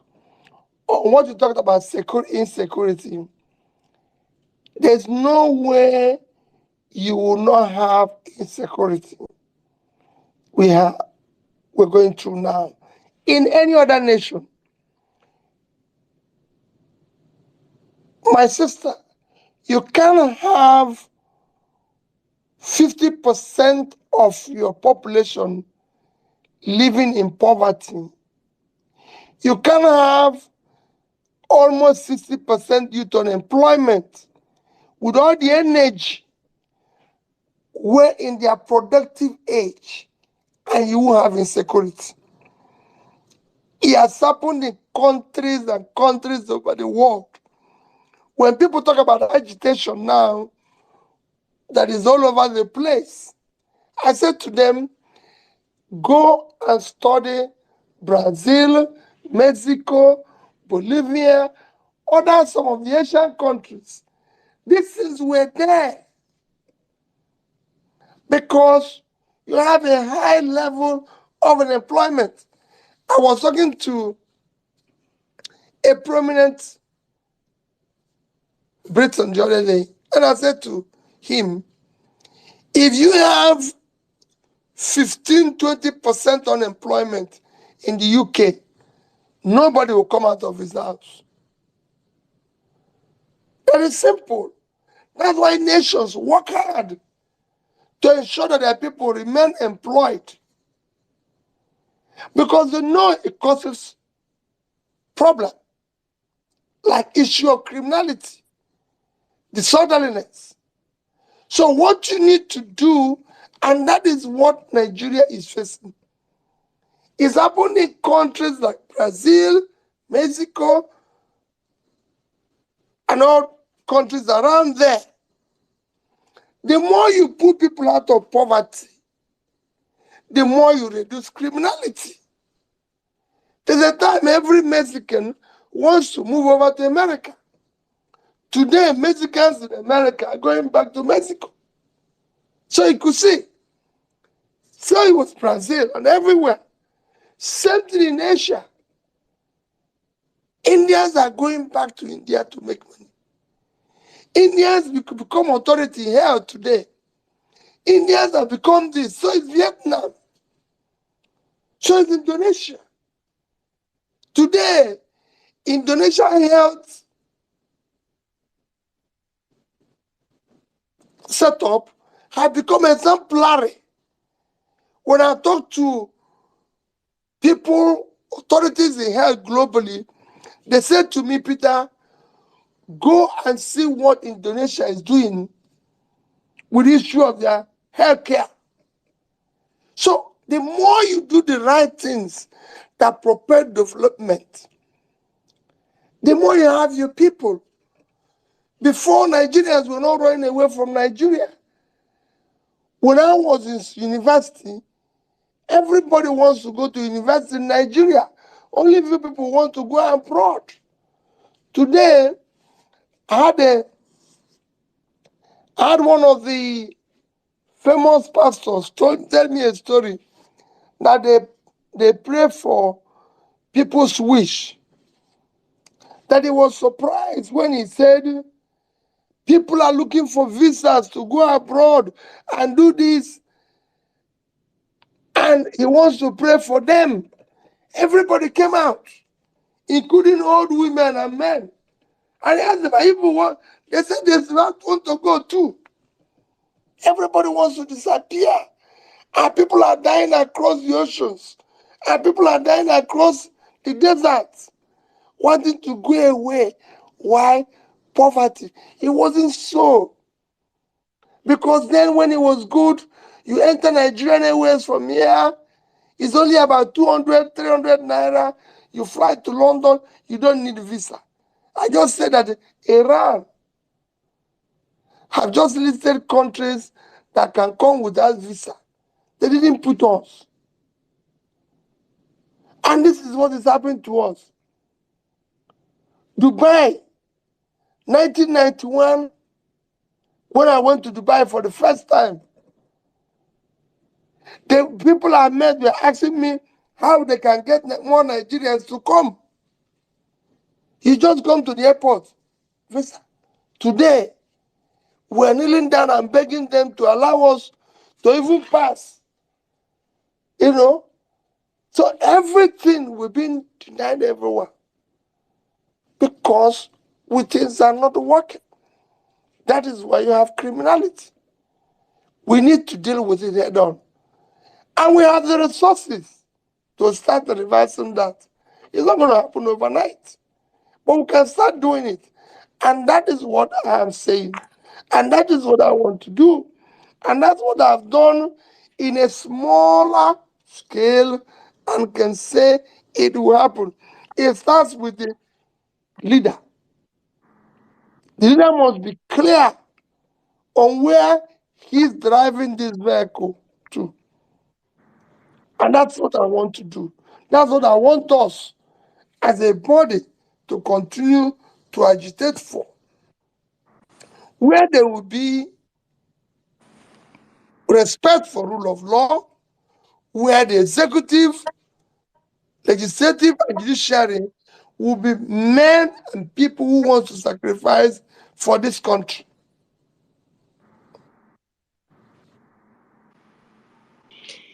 On what you talked about insecurity, there's no way you will not have insecurity. We're going through now. In any other nation, my sister, you can have 50% of your population living in poverty. You can have almost 60% youth unemployment with all the energy were in their productive age, and you will have insecurity. It has happened in countries and countries over the world. When people talk about agitation now, that is all over the place, I said to them, go and study Brazil, Mexico, Bolivia, some of the Asian countries. These things were there because you have a high level of unemployment. I was talking to a prominent Briton the other day, and I said to him, if you have 15-20% unemployment in the UK, nobody will come out of his house. Very simple. That's why nations work hard to ensure that their people remain employed, because they know it causes problem, like issue of criminality, disorderliness. So what you need to do, and that is what Nigeria is facing, is happening in countries like Brazil, Mexico, and all countries around there. The more you put people out of poverty, the more you reduce criminality. There's a time every Mexican wants to move over to America. Today, Mexicans in America are going back to Mexico. So you could see. So it was Brazil and everywhere. Same thing in Asia. Indians are going back to India to make money. Indians become authority here today. Indians have become this. So it's Vietnam. So it's Indonesia. Today, Indonesia health setup has become exemplary. When I talk to people, authorities in health globally, they said to me, Peter, go and see what Indonesia is doing with the issue of their healthcare. So the more you do the right things that propel development, the more you have your people. Before, Nigerians were not running away from Nigeria. When I was in university, everybody wants to go to university in Nigeria. Only few people want to go abroad. Today, I had one of the famous pastors tell me a story that they pray for people's wish. That he was surprised when he said, people are looking for visas to go abroad and do this. And he wants to pray for them. Everybody came out, including old women and men. And he asked them, people want, they said they want to go too. Everybody wants to disappear. And people are dying across the oceans. And people are dying across the deserts, wanting to go away. Why? Poverty. It wasn't so. Because then when it was good, you enter Nigerian Airways from here, it's only about 200, 300 naira. You fly to London, you don't need a visa. I just said that Iran have just listed countries that can come without visa. They didn't put us. And this is what is happening to us. Dubai, 1991, when I went to Dubai for the first time, the people I met were asking me how they can get more Nigerians to come. You just come to the airport. Today, we're kneeling down and begging them to allow us to even pass. You know? So everything we've been denied everywhere because things are not working. That is why you have criminality. We need to deal with it head on. And we have the resources to start reversing that. It's not going to happen overnight. But we can start doing it. And that is what I am saying. And that is what I want to do. And that's what I've done in a smaller scale and can say it will happen. It starts with the leader. The leader must be clear on where he's driving this vehicle to. And that's what I want to do. That's what I want us as a body to continue to agitate for. Where there will be respect for rule of law, where the executive, legislative, and judiciary will be men and people who want to sacrifice for this country.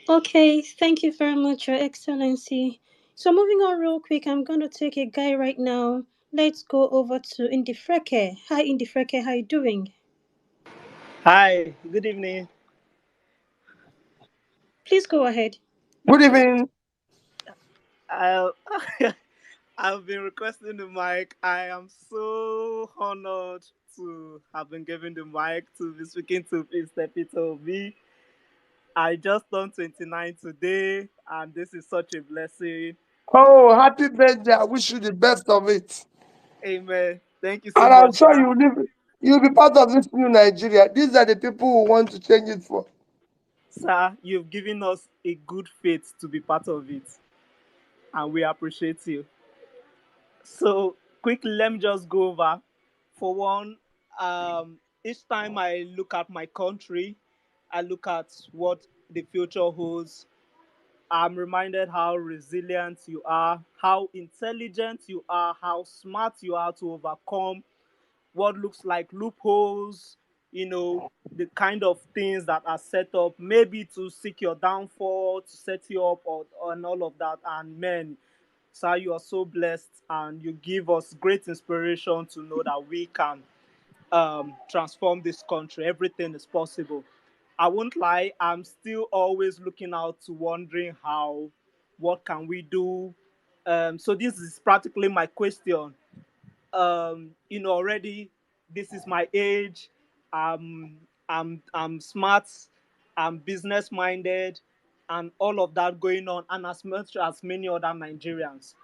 Okay, thank you very much, Your Excellency. So moving on real quick, I'm going to take a guy right now. Let's go over to Indifreke. Hi, Indifreke, how you doing? Hi, good evening. Please go ahead. Good evening. I, I've been requesting the mic. I am so honored to have been given the mic to be speaking to Mr. Peter Obi. I just turned 29 today, and this is such a blessing. Oh, happy birthday. I wish you the best of it. Amen. Thank you so And I'm much, sure sir. you'll be part of this new Nigeria. These are the people who want to change it for. Sir, you've given us a good faith to be part of it, and we appreciate you. So, quickly, let me just go over. For one, each time I look at my country, I look at what the future holds. I'm reminded how resilient you are, how intelligent you are, how smart you are to overcome what looks like loopholes, the kind of things that are set up, maybe to seek your downfall, to set you up, and all of that. And men, sir, you are so blessed, and you give us great inspiration to know that we can transform this country. Everything is possible. I won't lie, I'm still always looking out to wondering what can we do. So this is practically my question. Already this is my age. I'm smart. I'm business minded, and all of that going on, and as much as many other Nigerians.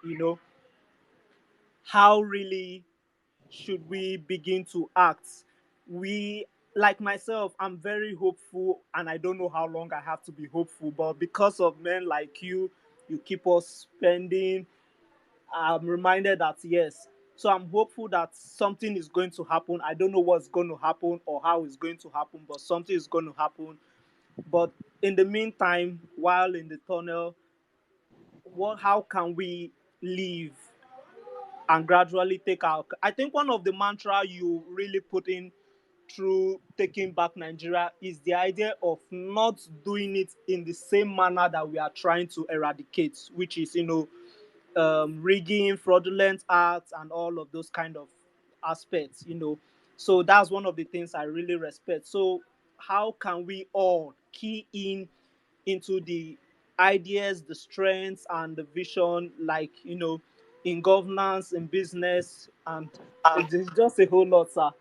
How really should we begin to act? We, like myself, I'm very hopeful, and I don't know how long I have to be hopeful, but because of men like you keep us spending. I'm reminded that yes. So I'm hopeful that something is going to happen. I don't know what's going to happen or how it's going to happen, but something is going to happen. But in the meantime, while in the tunnel, how can we live and gradually take our? I think one of the mantra you really put in through taking back Nigeria is the idea of not doing it in the same manner that we are trying to eradicate, which is rigging, fraudulent acts, and all of those kind of aspects. So that's one of the things I really respect. So how can we all key into the ideas, the strengths, and the vision, like in governance, in business, and it's just a whole lot, sir.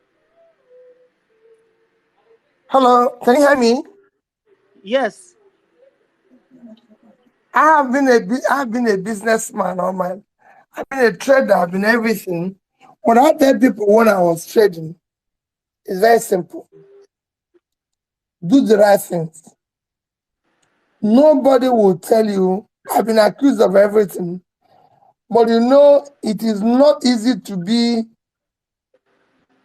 Hello, can you hear me? Yes. I've been a businessman all my. I've been a trader. I've been everything. What I tell people when I was trading is very simple. Do the right things. Nobody will tell you I've been accused of everything. But you know, it is not easy to be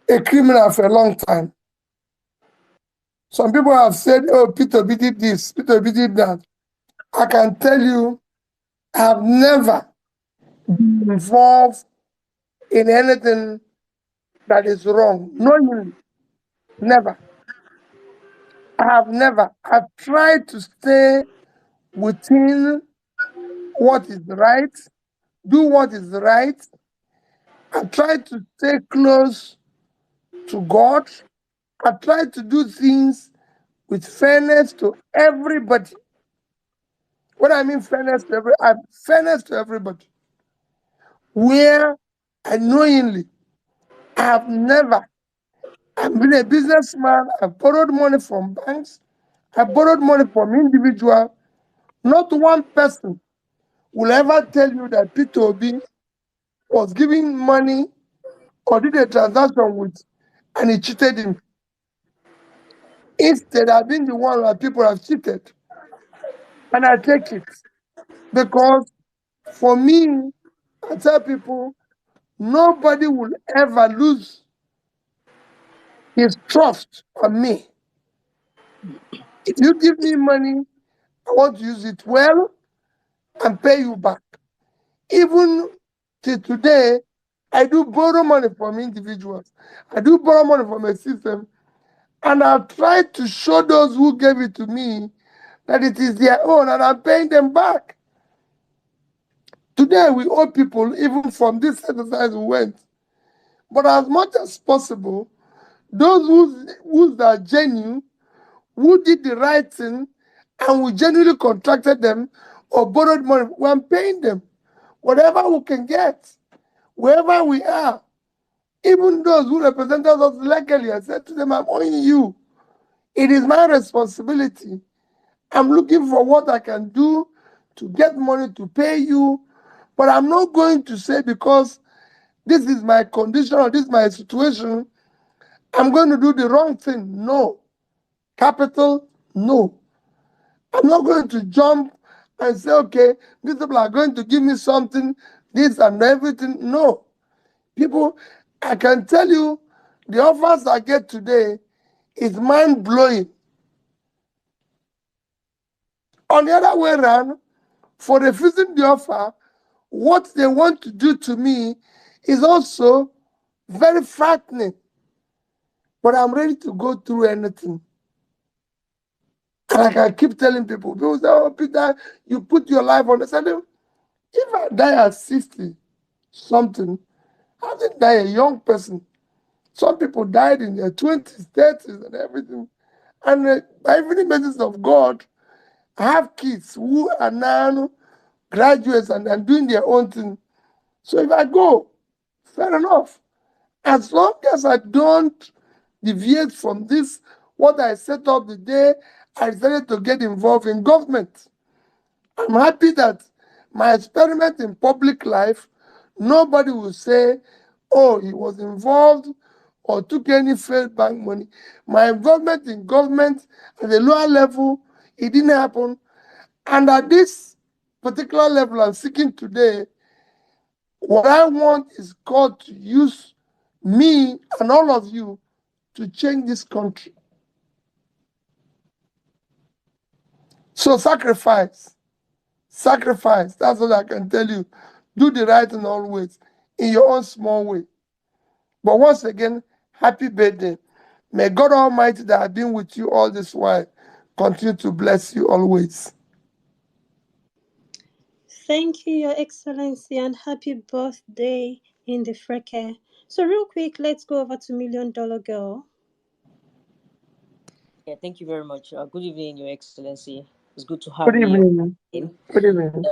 a criminal for a long time. Some people have said, oh, Peter B did this, Peter B did that. I can tell you, I have never been involved in anything that is wrong. No, never. I have never. I've tried to stay within what is right, do what is right. I try to stay close to God. I try to do things with fairness to everybody. When I mean fairness to fairness to everybody. Where unknowingly, I have never. I've been a businessman. I've borrowed money from banks. I borrowed money from individuals. Not one person will ever tell you that Peter Obi was giving money or did a transaction with and he cheated him. Instead, I've been the one that people have cheated. And I take it. Because for me, I tell people, nobody will ever lose his trust on me. If you give me money, I want to use it well and pay you back. Even till today, I do borrow money from individuals. I do borrow money from a system. And I've tried to show those who gave it to me that it is their own and I'm paying them back. Today, we owe people, even from this exercise we went. But as much as possible, those who are genuine, who did the right thing, and we genuinely contracted them or borrowed money, we're paying them. Whatever we can get, wherever we are. Even those who represented us legally, I said to them, I'm owing you. It is my responsibility. I'm looking for what I can do to get money to pay you. But I'm not going to say because this is my condition or this is my situation, I'm going to do the wrong thing. No. Capital, no. I'm not going to jump and say, okay, these people are going to give me something, this and everything. No. People, I can tell you, the offers I get today is mind-blowing. On the other way around, for refusing the offer, what they want to do to me is also very frightening. But I'm ready to go through anything. And like I keep telling people say, oh, Peter, you put your life on the side. If I die at 60 something, I didn't die a young person. Some people died in their 20s, 30s, and everything. And by the mercy of God, I have kids who are now graduates and doing their own thing. So if I go, fair enough. As long as I don't deviate from this, what I set up the day I decided to get involved in government. I'm happy that my experiment in public life, nobody will say, oh, he was involved or took any failed bank money. My involvement in government at the lower level, it didn't happen. And at this particular level I'm seeking today, what I want is God to use me and all of you to change this country. So sacrifice. Sacrifice. That's what I can tell you. Do the right thing always in your own small way. But once again, happy birthday. May God Almighty that has been with you all this while continue to bless you always. Thank you, Your Excellency, and happy birthday in the Freke. So, real quick, let's go over to $1 Million Girl. Yeah, thank you very much. Good evening, Your Excellency. It's good to Good have you evening. here. Good evening.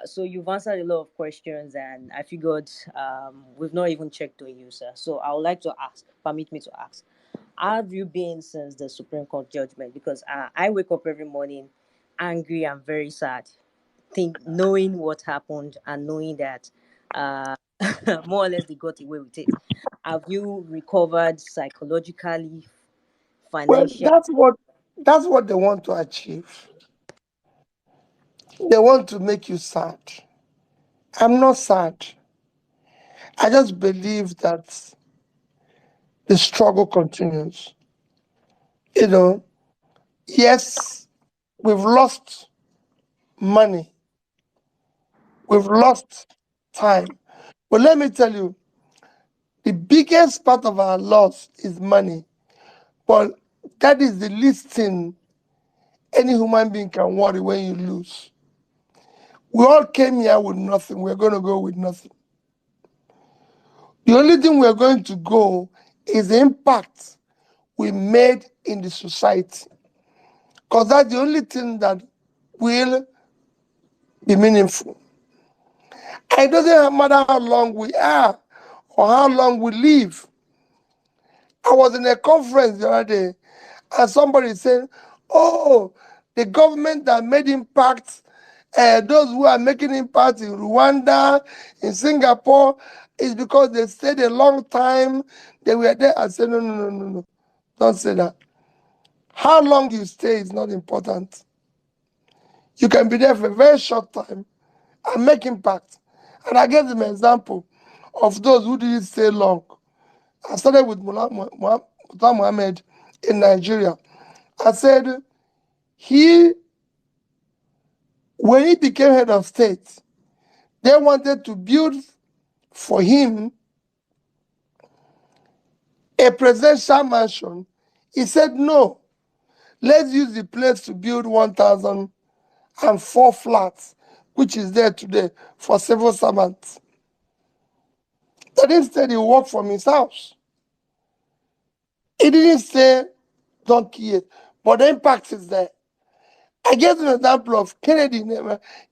So you've answered a lot of questions, and I figured we've not even checked on you, sir. So I would like to ask, permit me to ask, how have you been since the Supreme Court judgment? Because I wake up every morning angry and very sad, knowing what happened and knowing that more or less they got away with it. Have you recovered psychologically, Well, financially? that's what they want to achieve. They want to make you sad. I'm not sad. I just believe that the struggle continues. You know, yes, we've lost money, we've lost time. But let me tell you, the biggest part of our loss is money. But that is the least thing any human being can worry when you lose. We all came here with nothing. We're going to go with nothing. The only thing we're going to go is the impact we made in the society. Because that's the only thing that will be meaningful. It doesn't matter how long we are or how long we live. I was in a conference the other day and somebody said, oh, the government that made impact, those who are making impact in Rwanda, in Singapore, is because they stayed a long time. They were there. I said, no. Don't say that. How long you stay is not important. You can be there for a very short time and make impact. And I gave them an example of those who didn't stay long. I started with Mullah Muhammad in Nigeria. I said, when he became head of state, they wanted to build for him a presidential mansion. He said, no, let's use the place to build 1,004 flats, which is there today for civil servants. But instead, he worked from his house. He didn't say, don't kill it, but the impact is there. I gave an example of Kennedy.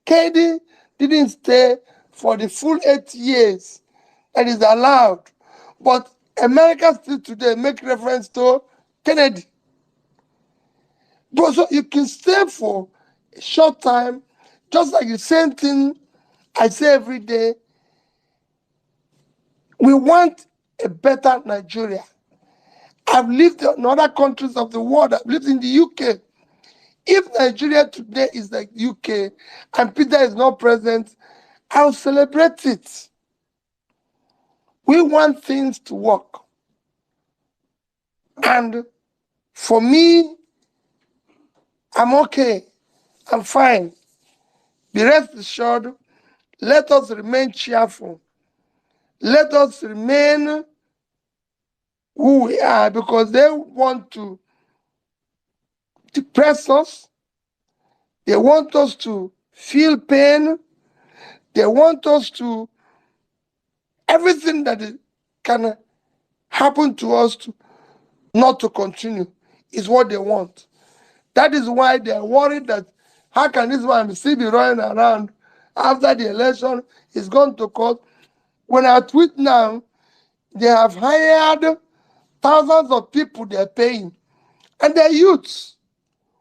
Kennedy didn't stay for the full 8 years that is allowed. But America still today make reference to Kennedy. But so you can stay for a short time, just like the same thing I say every day. We want a better Nigeria. I've lived in other countries of the world. I've lived in the UK. If Nigeria today is like UK and Peter is not present, I'll celebrate it. We want things to work. And for me, I'm okay. I'm fine. Be rest assured, let us remain cheerful. Let us remain who we are, because they want to depress us. They want us to feel pain. They want us to, everything that can happen to us to not to continue is what they want. That is why they are worried that how can this man still be running around after the election? He's gone to court. When I tweet now, they have hired thousands of people they're paying. And they're youths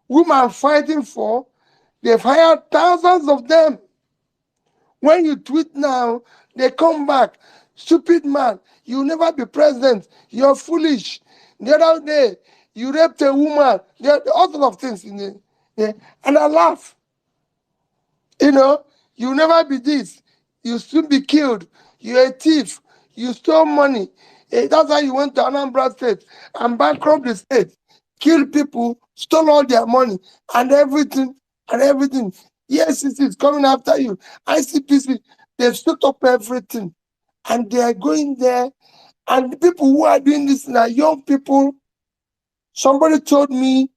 whom I'm fighting for. They've hired thousands of them. When you tweet now, they come back. Stupid man, you'll never be president. You're foolish. The other day, you raped a woman. There are all sorts of things in there. And I laugh. You know, you'll never be this. You'll soon be killed. You're a thief. You stole money. That's why you went to Anambra State and bankrupt the state. Killed people, stole all their money and everything. Yes, it's coming after you. ICPC, they've set up everything. And they are going there. And the people who are doing this now, young people, somebody told me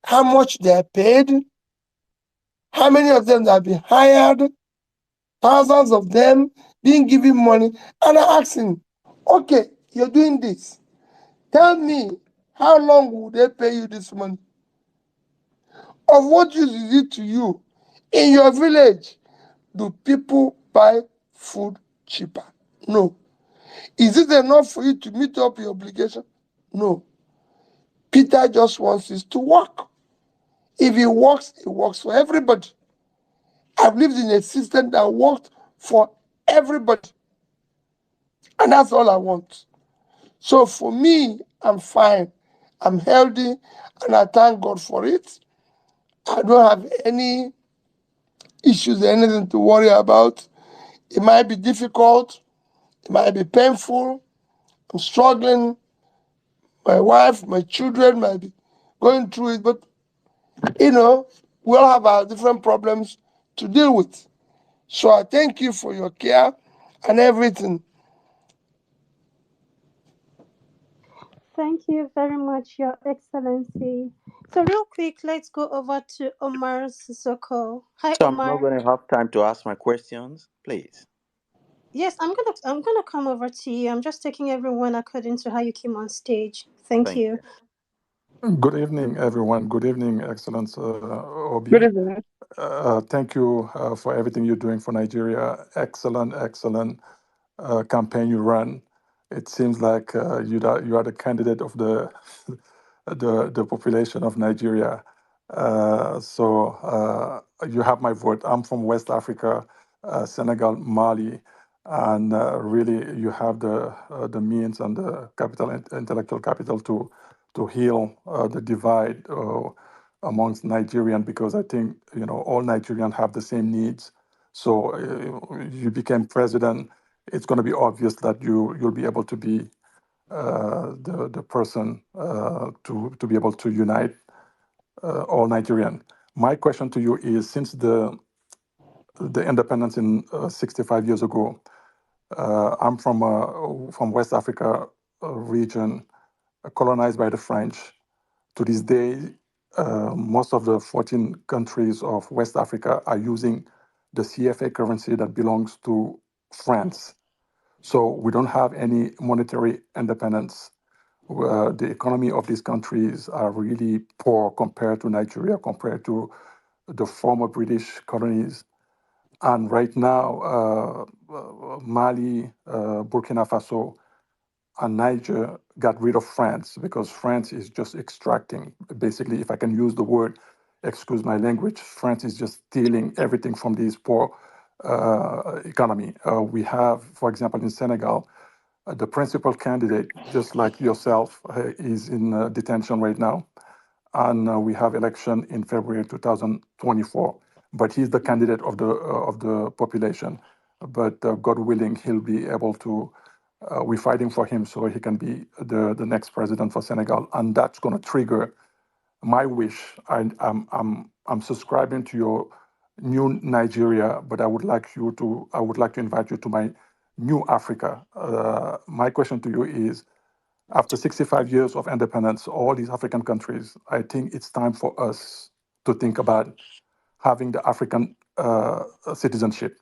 how much they are paid, how many of them have been hired, thousands of them being given money. And I asked him, okay, you're doing this. Tell me, how long will they pay you this money? Of what use is it to you? In your village, do people buy food cheaper? No. Is it enough for you to meet up your obligation? No. Peter just wants us to work. If he works, it works for everybody. I've lived in a system that worked for everybody. And that's all I want. So for me, I'm fine. I'm healthy, and I thank God for it. I don't have any issues or anything to worry about. It might be difficult. It might be painful. I'm struggling. My wife, my children might be going through it, but we all have our different problems to deal with. So I thank you for your care and everything. Thank you very much, Your Excellency. So, real quick, let's go over to Omar Sissoko. Hi, So I'm not Omar. going to have time to ask my questions, please. Yes, I'm gonna come over to you. I'm just taking everyone according to how you came on stage. Thank Thank you. you. Good evening, everyone. Good evening, Excellence Good Obi. evening. Thank you for everything you're doing for Nigeria. Excellent, excellent campaign you run. It seems like you are the candidate of the the population of Nigeria. You have my vote. I'm from West Africa, Senegal, Mali, and really you have the means and the capital, intellectual capital to heal the divide amongst Nigerian, because I think all Nigerians have the same needs. So you became president. It's going to be obvious that you'll be able to be the person to be able to unite all Nigerian. My question to you is: since the independence in 65 years ago, I'm from West Africa region, colonized by the French. To this day, most of the 14 countries of West Africa are using the CFA currency that belongs to France. So we don't have any monetary independence. The economy of these countries are really poor compared to Nigeria, compared to the former British colonies. And right now, Mali, Burkina Faso, and Niger got rid of France because France is just extracting. Basically, if I can use the word, excuse my language, France is just stealing everything from these poor economy. We have, for example, in Senegal, the principal candidate, just like yourself, is in detention right now, and we have election in February 2024. But he's the candidate of the population. But God willing, he'll be able to. We're fighting for him so he can be the next president for Senegal, and that's going to trigger my wish. I'm subscribing to your new Nigeria, but I would like to invite you to my new Africa. My question to you is: after 65 years of independence, all these African countries, I think it's time for us to think about having the African citizenship.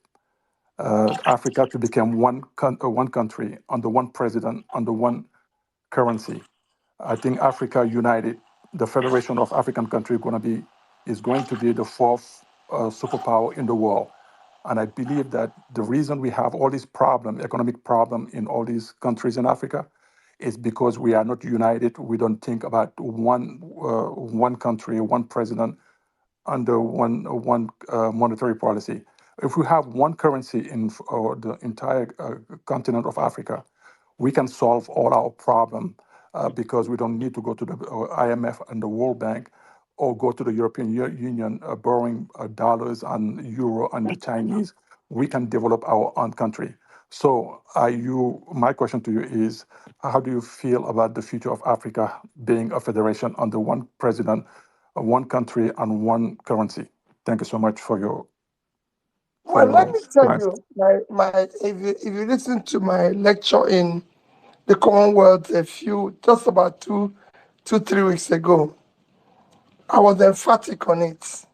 Africa to become one country under one president, under one currency. I think Africa United, the Federation of African Countries, is going to be the fourth superpower in the world. And I believe that the reason we have all these problems, economic problem in all these countries in Africa, is because we are not united. We don't think about one country, one president, under one monetary policy. If we have one currency in the entire continent of Africa, we can solve all our problem because we don't need to go to the IMF and the World Bank or go to the European Union borrowing dollars and euro and the Chinese. We can develop our own country. So my question to you is, how do you feel about the future of Africa being a federation under one president, one country, and one currency? Thank you so much for your Well, let me tell time. you, if you listen to my lecture in the Commonwealth just about 3 weeks ago, I was emphatic on it.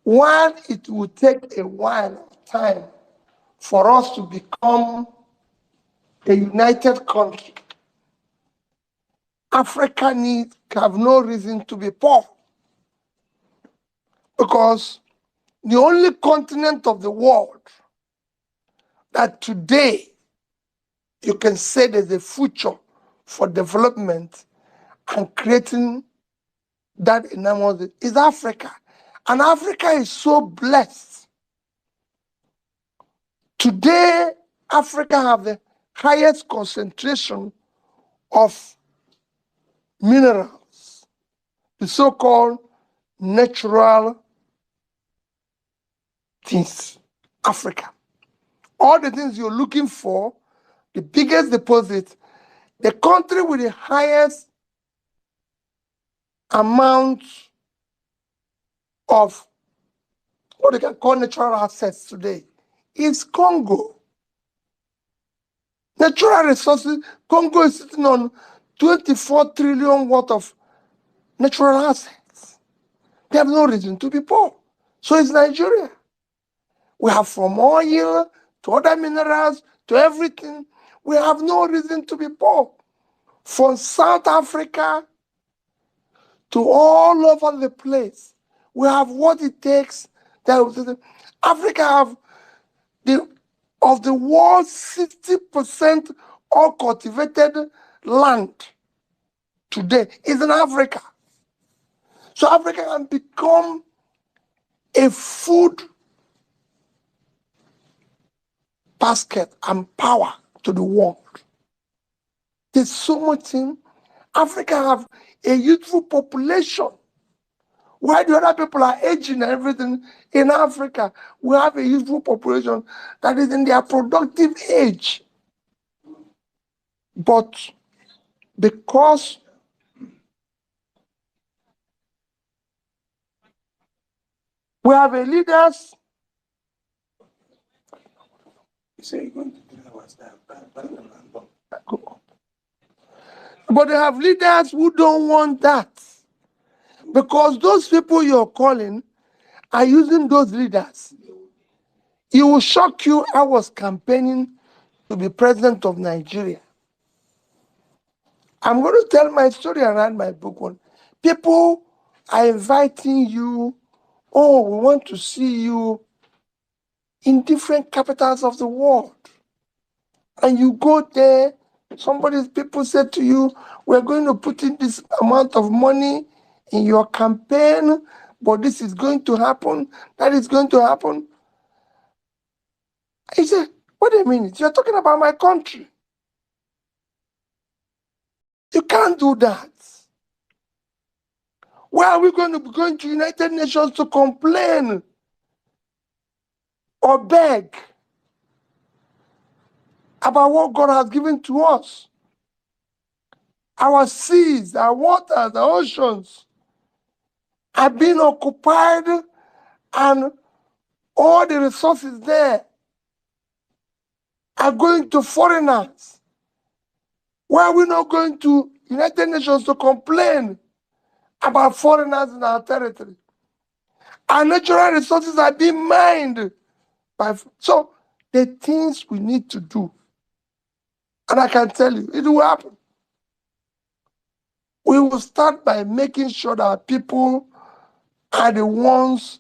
While it will take a while of time for us to become a united country, Africa have no reason to be poor, because the only continent of the world that today you can say there's a future for development and creating that enormous is Africa. And Africa is so blessed. Today, Africa have the highest concentration of minerals, the so-called natural things, Africa. All the things you're looking for, the biggest deposit, the country with the highest amount of what they can call natural assets today is Congo. Natural resources, Congo is sitting on 24 trillion worth of natural assets. They have no reason to be poor. So is Nigeria. We have from oil to other minerals to everything. We have no reason to be poor. From South Africa to all over the place, we have what it takes. Africa have of the world's 60% all cultivated land today is in Africa. So Africa can become a food basket and power to the world. There's so much thing. Africa have a youthful population. While the other people are aging and everything, in Africa, we have a youthful population that is in their productive age. But because we have a leaders, but they have leaders who don't want that. Because those people you're calling are using those leaders. It will shock you. I was campaigning to be president of Nigeria. I'm going to tell my story around my book one. People are inviting you, oh, we want to see you in different capitals of the world. And you go there, people say to you, we're going to put in this amount of money in your campaign, but this is going to happen, that is going to happen. I said, wait a minute, you're talking about my country. You can't do that. Why are we going to be going to United Nations to complain or beg about what God has given to us? Our seas, our waters, our oceans are being occupied, and all the resources there are going to foreigners. Why are we not going to United Nations to complain about foreigners in our territory? Our natural resources are being mined by. So the things we need to do, and I can tell you, it will happen. We will start by making sure that people are the ones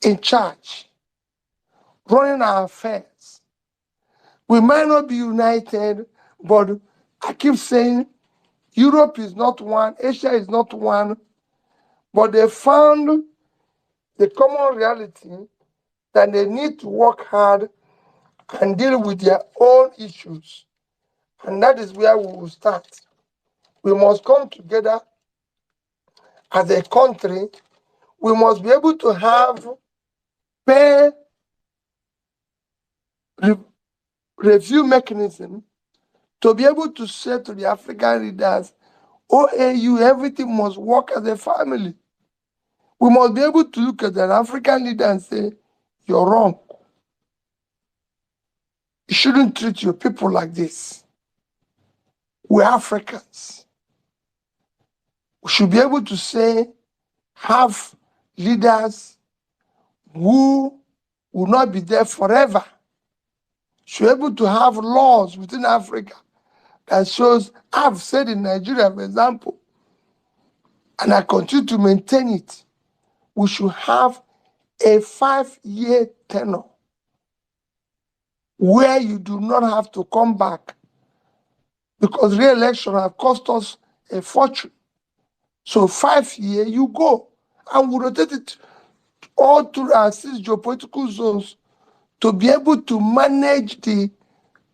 in charge, running our affairs. We might not be united, but I keep saying Europe is not one, Asia is not one, but they found the common reality that they need to work hard and deal with their own issues. And that is where we will start. We must come together as a country. We must be able to have peer review mechanism to be able to say to the African leaders, OAU, everything must work as a family. We must be able to look at an African leader and say, you're wrong. You shouldn't treat your people like this. We're Africans. We should be able to say, have leaders who will not be there forever. Should be able to have laws within Africa that shows, I've said in Nigeria, for example, and I continue to maintain it, we should have a 5-year tenure where you do not have to come back, because re-election have cost us a fortune. So 5 years, you go, and we rotate it all through our 6 geopolitical zones to be able to manage the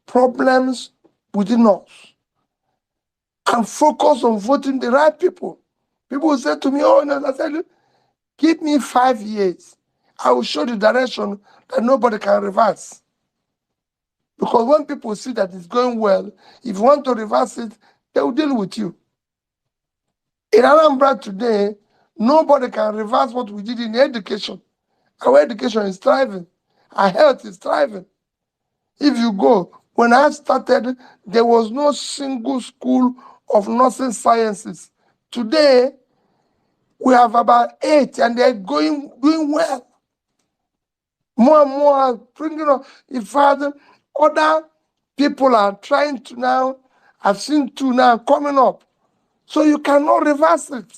problems within us and focus on voting the right people. People say to me, oh, no, I said, Give me 5 years. I will show the direction that nobody can reverse. Because when people see that it's going well, if you want to reverse it, they will deal with you. In Anambra today, nobody can reverse what we did in education. Our education is thriving. Our health is thriving. If you go, when I started, there was no single school of nursing sciences. Today, we have about 8, and they're doing well. More and more are bringing up. In fact, other people are trying to now, I've seen 2 now coming up. So you cannot reverse it.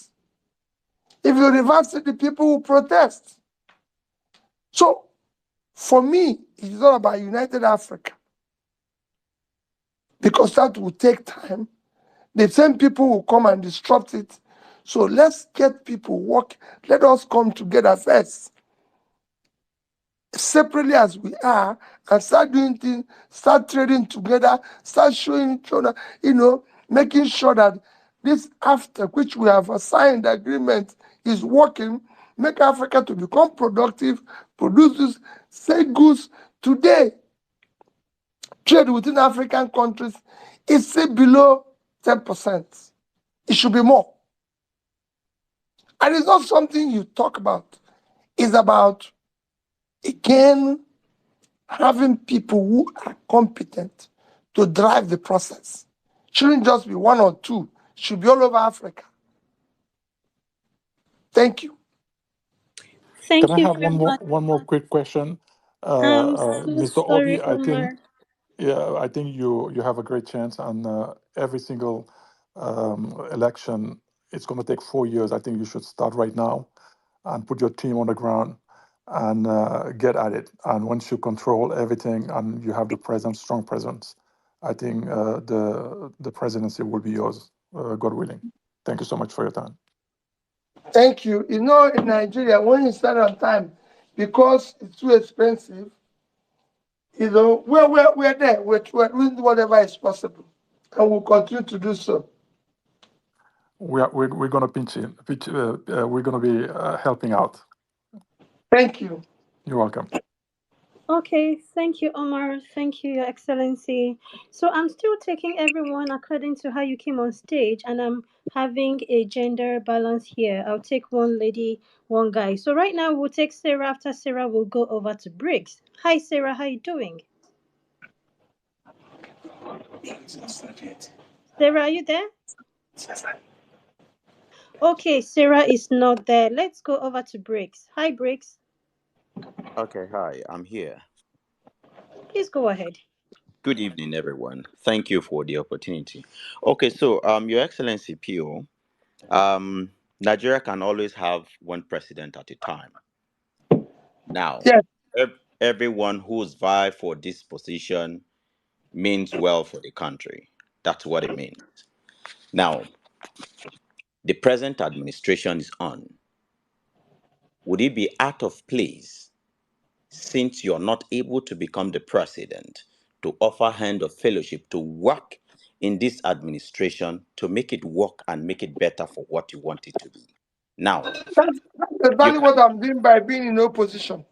If you reverse it, the people will protest. So for me, it's not about United Africa, because that will take time. The same people will come and disrupt it. So let's get people work. Let us come together first, separately as we are, and start doing things, start trading together, start showing each other, making sure that this after which we have signed the agreement is working, make Africa to become productive, produces, sell goods. Today, trade within African countries is still below 10%. It should be more. And it's not something you talk about. It's about, again, having people who are competent to drive the process. Shouldn't just be 1 or 2. Should be all over Africa. Thank you. Can Thank I you have very much. one more quick question? I'm so Mr. sorry, Obi, Omar. I think you have a great chance, and every single election, it's going to take 4 years. I think you should start right now and put your team on the ground and get at it. And once you control everything and you have the presence, strong presence, I think the presidency will be yours, God willing. Thank you so much for your time. Thank you. In Nigeria, when you start on time, because it's too expensive, we're there. We're doing whatever is possible, and we'll continue to do so. We're going to we're going to be helping out. Thank you. You're welcome. Okay, thank you, Omar. Thank you, Your Excellency. So I'm still taking everyone according to how you came on stage, and I'm having a gender balance here. I'll take one lady, one guy. So right now we'll take Sarah. After Sarah, we'll go over to Briggs. Hi, Sarah. How you doing? Sarah, are you there? Okay, Sarah is not there. Let's go over to Briggs. Hi, Briggs. Okay, hi, I'm here. Please go ahead. Good evening, everyone. Thank you for the opportunity. Okay, so Your Excellency PO, Nigeria can always have one president at a time. Now, Yes. everyone who's vying for this position means well for the country. That's what it means. Now, the present administration is on. Would it be out of place, since you're not able to become the president, to offer hand of fellowship to work in this administration to make it work and make it better for what you want it to be? Now, That's you exactly can. what I'm doing by being in opposition.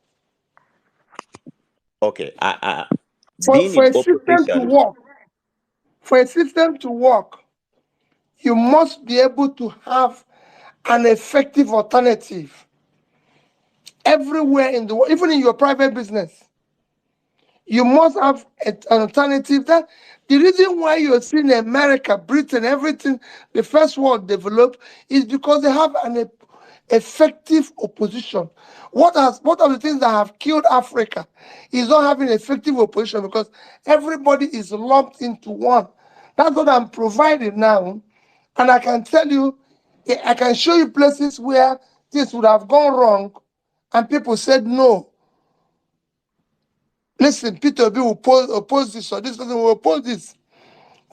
Okay, For, being for in a system to opposition. work, for a system to work, you must be able to have an effective alternative everywhere in the world, even in your private business. You must have an alternative. That the reason why you're seeing America, Britain, everything, the first world develop, is because they have an effective opposition. What are the things that have killed Africa is not having effective opposition, because everybody is lumped into one. That's what I'm providing now. And I can tell you, I can show you places where this would have gone wrong and people said no. Listen, Peter B will oppose this, or this person will oppose this.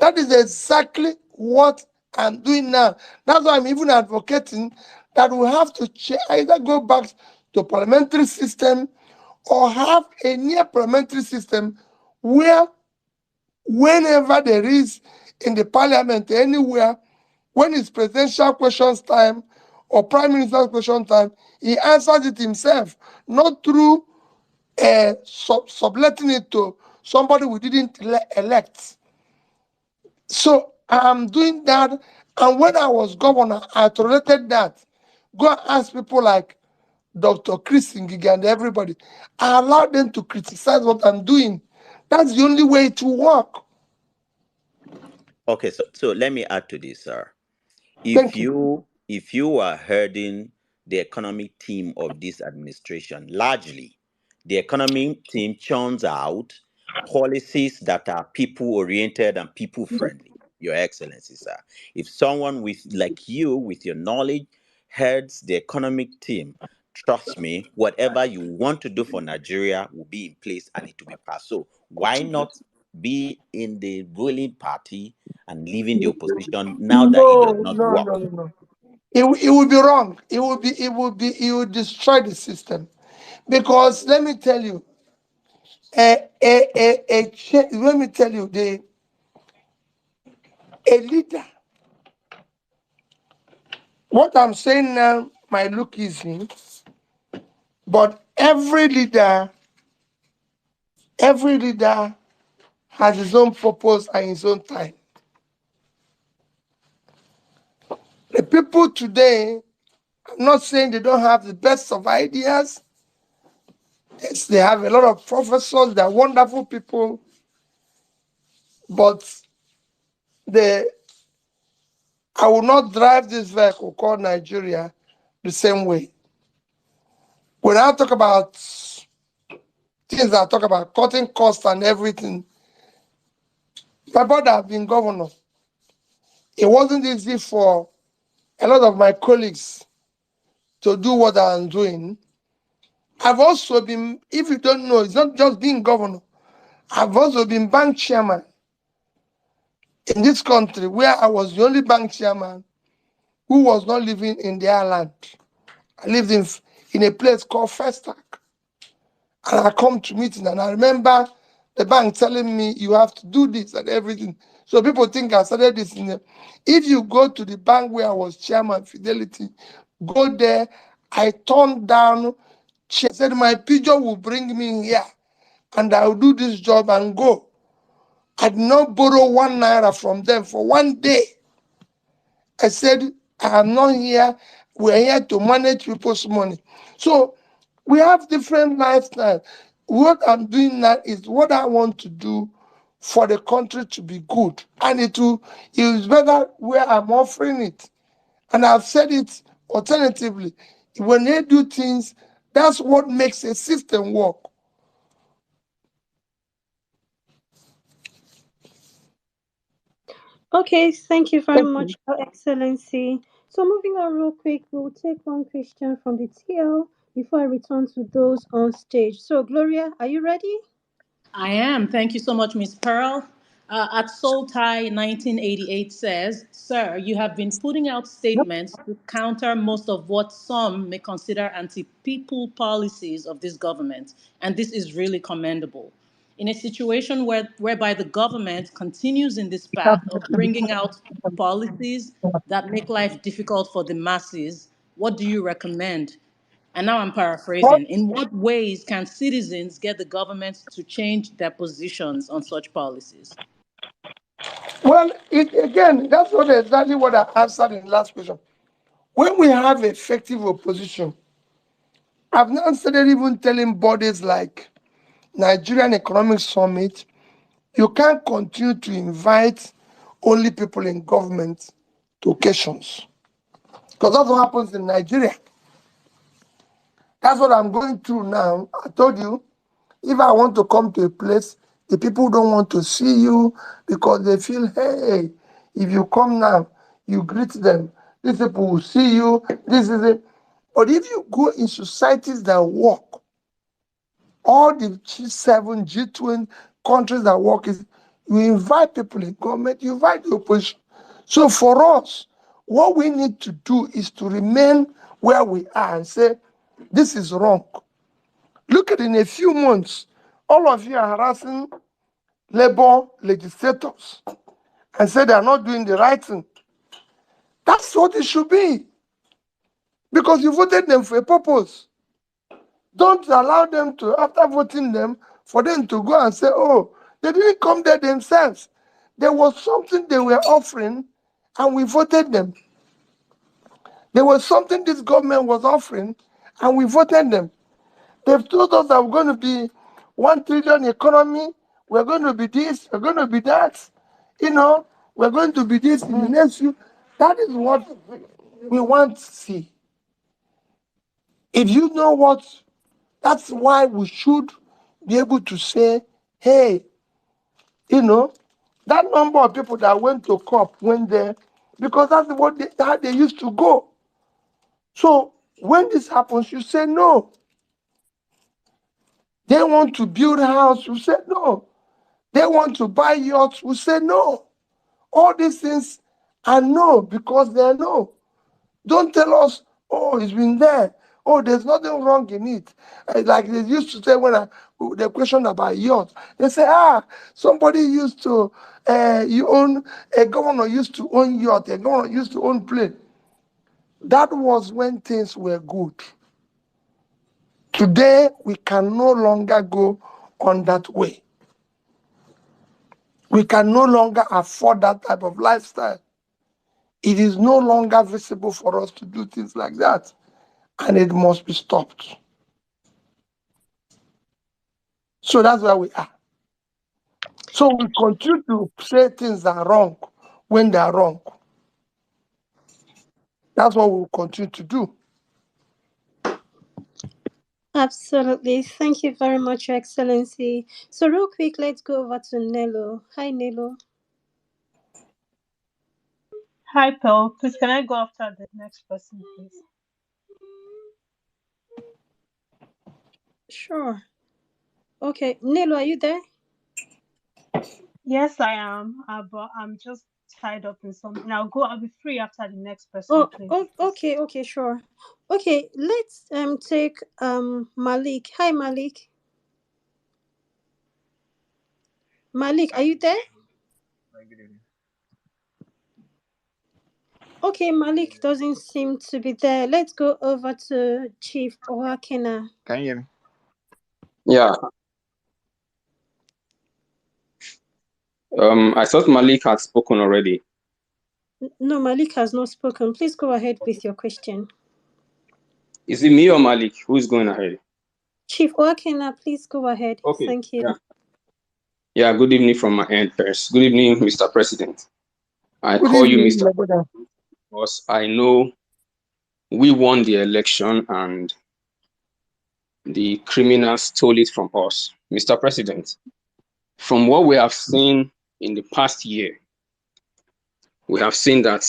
That is exactly what I'm doing now. That's why I'm even advocating that we have to either go back to parliamentary system or have a near parliamentary system where whenever there is in the parliament anywhere, when it's presidential questions time or Prime Minister's question time, he answered it himself, not through subletting it to somebody we didn't elect. So I'm doing that, and when I was governor, I tolerated that. Go and ask people like Dr. Chris Ngige and everybody. I allowed them to criticize what I'm doing. That's the only way to work. Okay, so let me add to this, sir. Thank you. If you are herding the economic team of this administration, largely the economic team churns out policies that are people oriented and people friendly, Your Excellency, sir. If someone with like you with your knowledge heads the economic team, trust me, whatever you want to do for Nigeria will be in place and it will be passed. So why not be in the ruling party and leaving the opposition now that it does No, not no, work? no, no, no. It would be wrong. It would destroy the system. Because let me tell you, let me tell you, a leader, what I'm saying now might look easy, but every leader has his own purpose and his own time. The people today, I'm not saying they don't have the best of ideas. Yes, they have a lot of professors, they're wonderful people, but I will not drive this vehicle called Nigeria the same way. When I talk about things I talk about, cutting costs and everything, my brother has been governor. It wasn't easy for a lot of my colleagues to do what I'm doing. I've also been, if you don't know, it's not just being governor. I've also been bank chairman in this country where I was the only bank chairman who was not living in their land. I lived in a place called Festac. And I come to meeting and I remember the bank telling me you have to do this and everything. So people think I started this if you go to the bank where I was chairman, Fidelity, go there, I turned down, said my pigeon will bring me here and I'll do this job and go. I did not borrow 1 naira from them for 1 day. I said, I am not here. We're here to manage people's money. So we have different lifestyles. What I'm doing now is what I want to do for the country to be good. And it is better where I'm offering it. And I've said it alternatively. When they do things, that's what makes a system work. Okay, thank you very Thank you. much, Your Excellency. So moving on real quick, we'll take one question from the TL before I return to those on stage. So Gloria, are you ready? I am. Thank you so much, Miss Pearl. At Soul Tie 1988 says, Sir, you have been putting out statements to counter most of what some may consider anti-people policies of this government, and this is really commendable. In a situation whereby the government continues in this path of bringing out policies that make life difficult for the masses, what do you recommend? And now I'm But, paraphrasing. In what ways can citizens get the government to change their positions on such policies? well, again, that's exactly what I answered in the last question. When we have effective opposition, I've now started even telling bodies like Nigerian Economic Summit, you can't continue to invite only people in government to occasions. Because that's what happens in Nigeria. That's what I'm going through now. I told you, if I want to come to a place, the people don't want to see you because they feel, hey, if you come now, you greet them. These people will see you. This is it. But if you go in societies that work, all the G7, G20 countries that work is you invite people in government, you invite the opposition. So for us, what we need to do is to remain where we are and say, this is wrong. Look at in a few months, all of you are harassing labor legislators and say they are not doing the right thing. That's what it should be. because you voted them for a purpose. Don't allow them to, after voting them, for them to go and say, oh, they didn't come there themselves. There was something they were offering, and we voted them. There was something this government was offering, and we voted them. They've told us that we're going to be 1 trillion economy, we're going to be this, we're going to be that, we're going to be this in the next few. That is what we want to see. If you know what, that's why we should be able to say, hey, that number of people that went to COP went there because that's how they used to go. So when this happens, you say no. They want to build a house, you say no. They want to buy yachts, we say no. All these things are no because they're no. Don't tell us, oh, it's been there. Oh, there's nothing wrong in it. Like they used to say when the question about yachts, they say, somebody used to, a governor used to own yacht, a governor used to own plane. That was when things were good. Today, we can no longer go on that way. We can no longer afford that type of lifestyle. It is no longer visible for us to do things like that, and it must be stopped. So that's where we are. So we continue to say things are wrong when they are wrong. That's what we'll continue to do. Absolutely. Thank you very much, Your Excellency. So real quick, let's go over to Nello. Hi, Nello. Hi, Pearl. Please, can I go after the next person, please? Sure. Okay, Nello, are you there? Yes, I am, but I'm just tied up in something. I'll be free after the next person, please. Okay, sure. Okay, let's take Malik. Hi, Malik. Malik, are you there? Okay, Malik doesn't seem to be there. Let's go over to Chief Owakena. Can you hear me? Yeah. I thought Malik had spoken already. No, Malik has not spoken. Please go ahead with your question. Is it me or Malik? Who is going ahead? Chief Owakena, please go ahead. Okay. Thank you. Yeah, good evening from my end first. Good evening, Mr. President. I call you Mr. President because I know we won the election and the criminals stole it from us. Mr. President, from what we have seen in the past year, we have seen that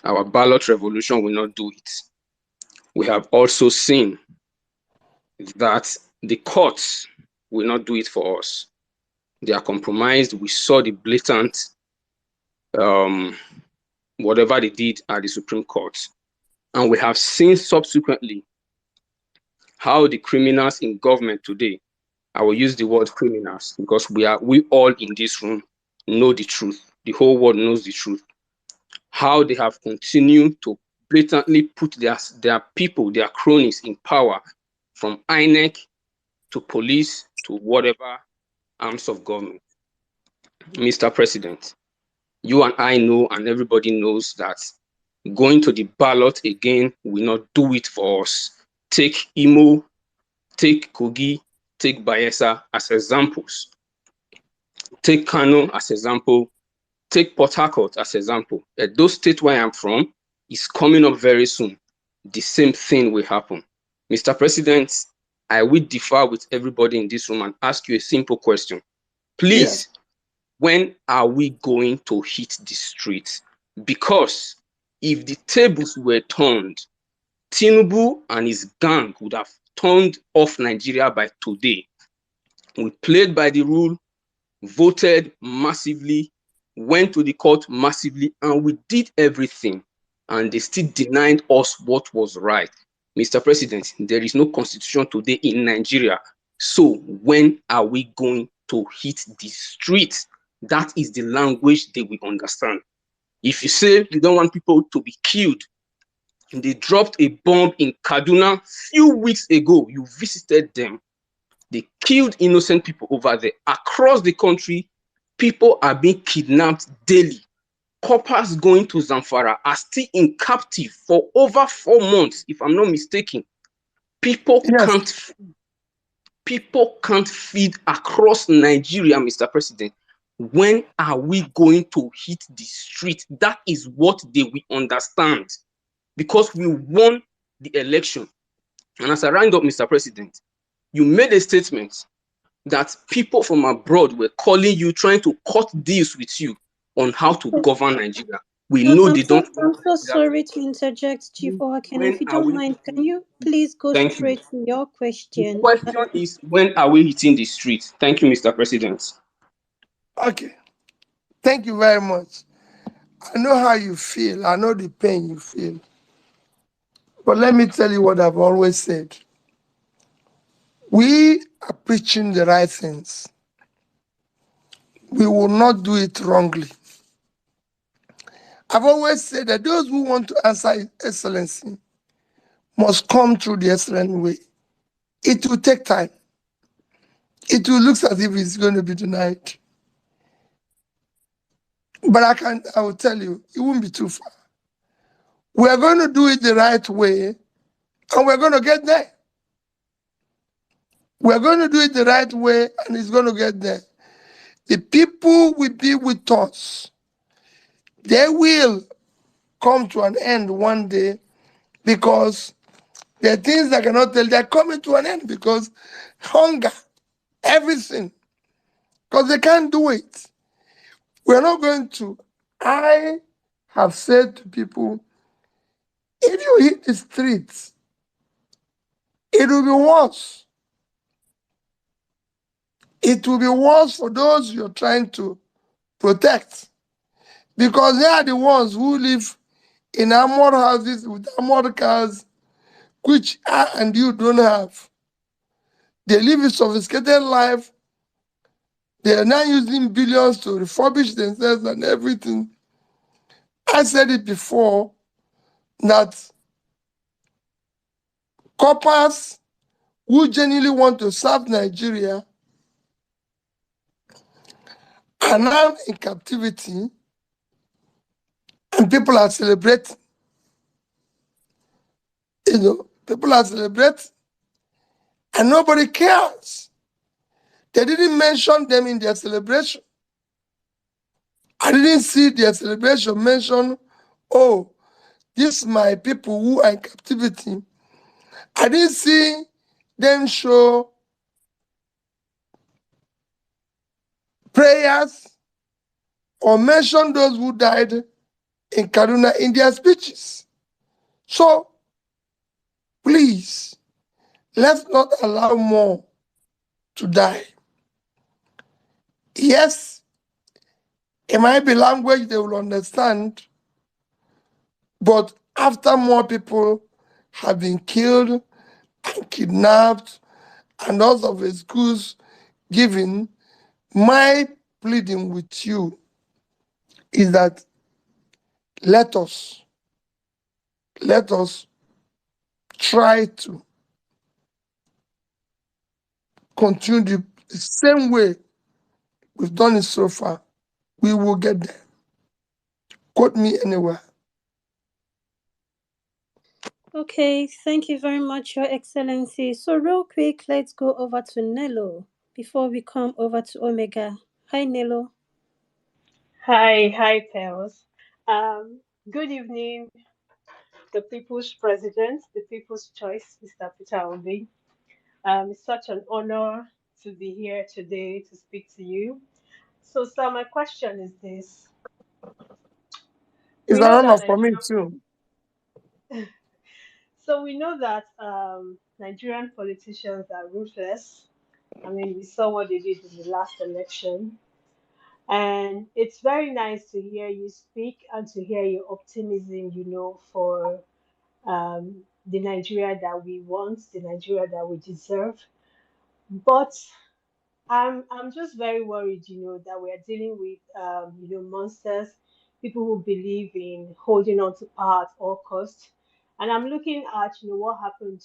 our ballot revolution will not do it. We have also seen that the courts will not do it for us. They are compromised. We saw the blatant whatever they did at the Supreme Court. And we have seen subsequently how the criminals in government today, I will use the word criminals because we all in this room know the truth. The whole world knows the truth. How they have continued to blatantly put their people, their cronies in power, from INEC to police to whatever arms of government. Mr. President, you and I know, and everybody knows, that going to the ballot again will not do it for us. Take Imo, take Kogi, take Bayelsa as examples. Take Kano as example. Take Port Harcourt as example. Those states where I'm from is coming up very soon. The same thing will happen. Mr. President, I will differ with everybody in this room and ask you a simple question. Please, when are we going to hit the streets? Because if the tables were turned, Tinubu and his gang would have turned off Nigeria by today. We played by the rule, voted massively, went to the court massively, and we did everything. And they still denied us what was right. Mr. President, there is no constitution today in Nigeria. So when are we going to hit the streets? That is the language they will understand. If you say you don't want people to be killed, They dropped a bomb in Kaduna few weeks ago. You visited them. They killed innocent people over there. Across the country, people are being kidnapped daily. Coppers going to Zamfara are still in captive for over 4 months, if I'm not mistaken. People Yes. can't feed across Nigeria, Mr. President. When are we going to hit the street? That is what they will understand, because we won the election. And as I round up, Mr. President, you made a statement that people from abroad were calling you, trying to cut deals with you on how to govern Nigeria. We know they don't want I'm so Nigeria sorry to interject, Chief to. Owaken. When If you are don't we mind, can hitting? you please go Thank you. straight to your The question? question is, when are we hitting the street? Thank you, Mr. President. Okay. Thank you very much. I know how you feel. I know the pain you feel. But let me tell you what I've always said. We are preaching the right things. We will not do it wrongly. I've always said that those who want to answer excellency must come through the excellent way. It will take time. It will look as if it's going to be tonight. But I will tell you, it won't be too far. We are going to do it the right way, and we're going to get there. We're going to do it the right way, and it's going to get there. The people will be with us. They will come to an end one day, because there are things I cannot tell. They're coming to an end because hunger, everything, because they can't do it. We're not going to. I have said to people, if you hit the streets, it will be worse. It will be worse for those you're trying to protect, because they are the ones who live in armored houses with armored cars, which I and you don't have. They live a sophisticated life. They are now using billions to refurbish themselves and everything. I said it before that coppers who genuinely want to serve Nigeria are now in captivity, and people are celebrating. People are celebrating, and nobody cares. They didn't mention them in their celebration. I didn't see their celebration mention, oh, these my people who are in captivity. I didn't see them show prayers or mention those who died in Kaduna in their speeches. So, please, let's not allow more to die. Yes, it might be language they will understand, but after more people have been killed and kidnapped and lots of excuse given, my pleading with you is that let us try to continue the same way we've done it so far. We will get there. Quote me anywhere. Okay, thank you very much, Your Excellency. So, real quick, let's go over to Nello before we come over to Omega. Hi, Nello. Hi, pals. Good evening, the people's president, the people's choice, Mr. Peter Obi. It's such an honor to be here today to speak to you. So, sir, my question is this: It's we an know honor that for me Nigerian, too. so we know that Nigerian politicians are ruthless. I mean, we saw what they did in the last election. And it's very nice to hear you speak and to hear your optimism, for the Nigeria that we want, the Nigeria that we deserve. But I'm just very worried, that we are dealing with, monsters, people who believe in holding on to power at all costs. And I'm looking at, what happened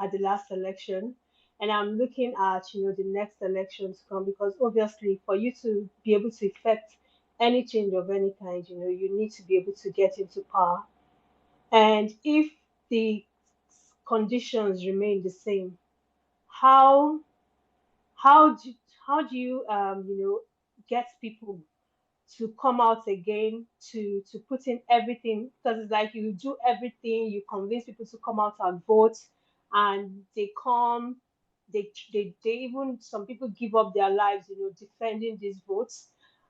at the last election, and I'm looking at, the next election to come, because obviously for you to be able to effect any change of any kind, you need to be able to get into power. And if the conditions remain the same, how how do how do you get people to come out again, to put in everything, because it's like you do everything, you convince people to come out and vote, and they come, they even, some people give up their lives, defending these votes,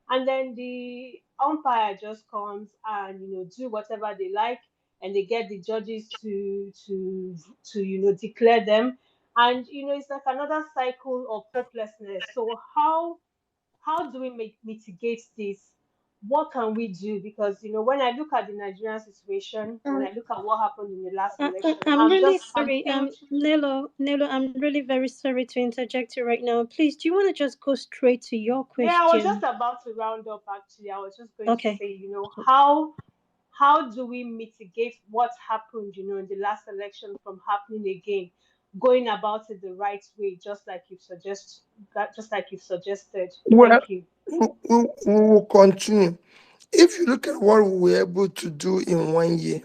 and then the umpire just comes and do whatever they like, and they get the judges to declare them, and it's like another cycle of hopelessness. So how do we mitigate this? What can we do? Because when I look at the Nigerian situation, when I look at what happened in the last election, I'm I'm really just I'm sorry. thinking. Nelo, I'm really very sorry to interject you right now. Please, do you want to just go straight to your Yeah, I was just question? about to round up. Actually, I was just going to Okay. say, how do we mitigate what happened, in the last election from happening again? Going about it the right way, just like you've suggested. Well, Thank you. we will continue. If you look at what we were able to do in 1 year,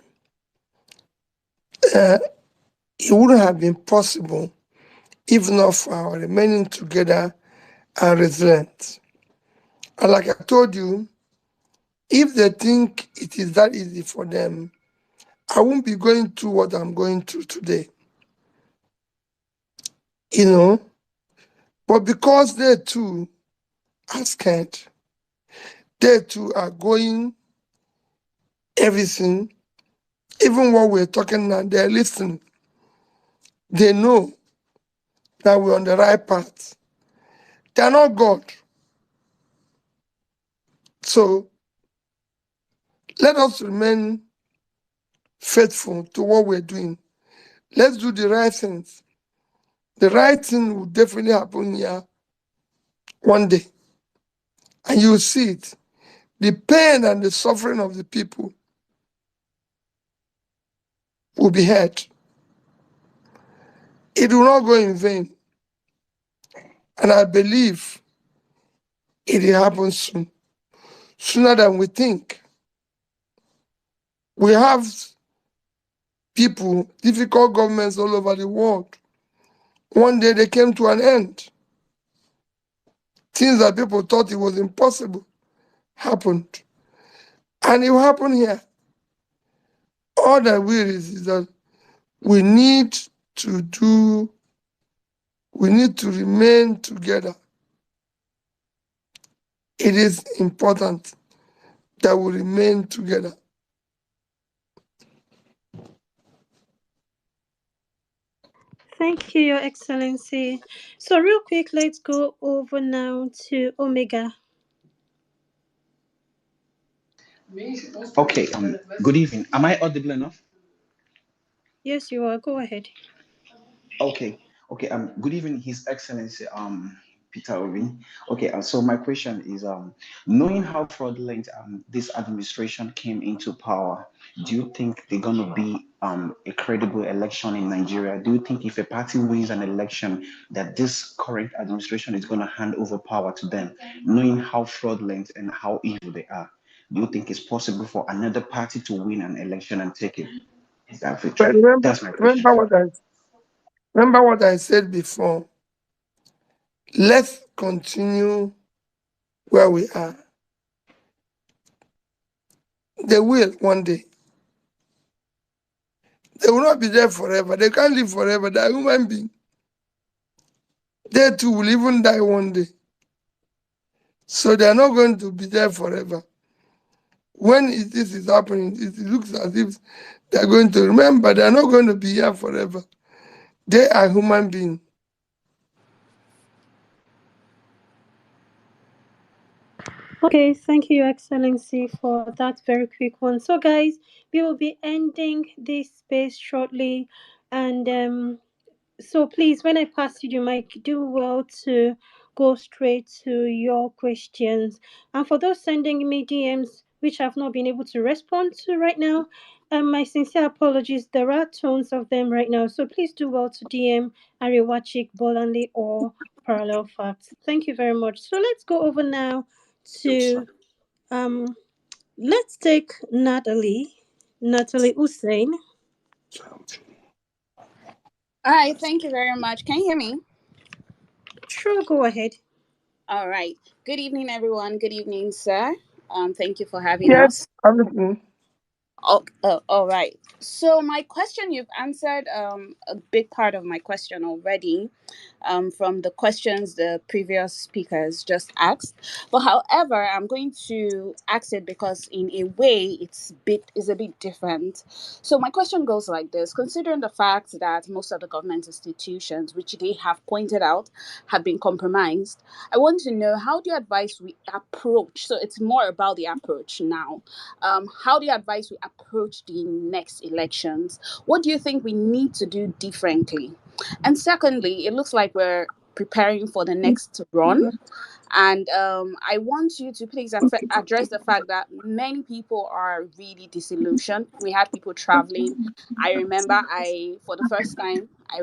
uh, it wouldn't have been possible if not for our remaining together and resilient. And like I told you, if they think it is that easy for them, I won't be going through what I'm going through today. You know, but because they too are scared, they too are going everything, even what we're talking now, they're listening. They know that we're on the right path. They're not God. So let us remain faithful to what we're doing. Let's do the right things. The right thing will definitely happen here one day. And you'll see it. The pain and the suffering of the people will be heard. It will not go in vain. And I believe it will happen soon, sooner than we think. We have people, difficult governments all over the world. One day they came to an end. Things that people thought it was impossible happened. And it will happen here. All that we is that we need to do, we need to remain together. It is important that we remain together. Thank you, Your Excellency. So, real quick, let's go over now to Omega. Okay, good evening. Am I audible enough? Yes, you are. Go ahead. Okay, okay. Good evening, His Excellency, Peter Obi. Okay, so my question is, knowing how fraudulent this administration came into power, do you think they're gonna be a credible election in Nigeria? Do you think if a party wins an election, that this current administration is gonna hand over power to them, knowing how fraudulent and how evil they are? Do you think it's possible for another party to win an election and take it? That But victory. remember, That's my question. remember what I said before. Let's continue where we are. They will one day. They will not be there forever. They can't live forever. They are human beings. They too will even die one day. So they are not going to be there forever. When this is happening, it looks as if they are going to remember. They are not going to be here forever. They are human beings. Okay, thank you, Your Excellency, for that very quick one. So, guys, we will be ending this space shortly. And so, please, when I pass you the mic, do well to go straight to your questions. And for those sending me DMs, which I've not been able to respond to right now, My sincere apologies. There are tons of them right now, so please do well to DM Ariwachik, Bolanle, or Parallel Facts. Thank you very much. So let's go over now to um. Let's take Natalie Hussein. Hi, thank you very much. Can you hear me? Sure, go ahead. All right. Good evening, everyone. Good evening, sir. Thank you for having Yes, us. I'm listening. Oh, all right. So my question, you've answered a big part of my question already, from the questions the previous speakers just asked. But however, I'm going to ask it because in a way is a bit different. So my question goes like this: considering the fact that most of the government institutions, which they have pointed out, have been compromised, I want to know, how do you advise we approach? So it's more about the approach now. How do you advise we approach the next elections? What do you think we need to do differently? And secondly, it looks like we're preparing for the next run. And I want you to please address the fact that many people are really disillusioned. We had people traveling. I remember for the first time, I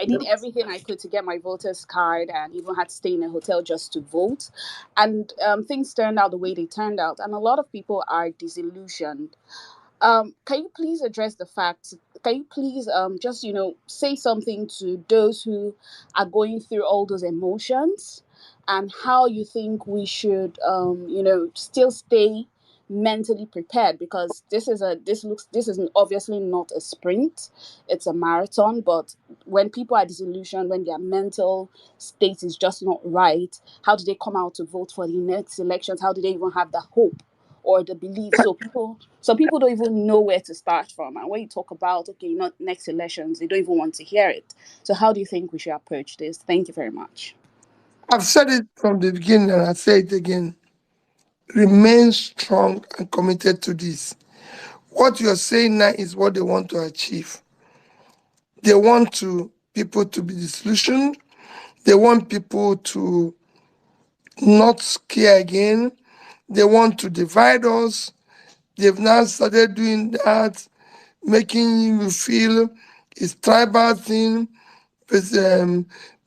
did everything I could to get my voter's card and even had to stay in a hotel just to vote. And things turned out the way they turned out. And a lot of people are disillusioned. Can you please address the facts? Can you please just say something to those who are going through all those emotions, and how you think we should still stay mentally prepared, because this is obviously not a sprint, it's a marathon. But when people are disillusioned, when their mental state is just not right, how do they come out to vote for the next elections? How do they even have the hope or the belief? Some people don't even know where to start from. And when you talk about, okay, not next elections, they don't even want to hear it. So how do you think we should approach this? Thank you very much. I've said it from the beginning and I say it again. Remain strong and committed to this. What you're saying now is what they want to achieve. They want people to be disillusioned. They want people to not care again. They want to divide us. They've now started doing that, making you feel it's tribal thing, with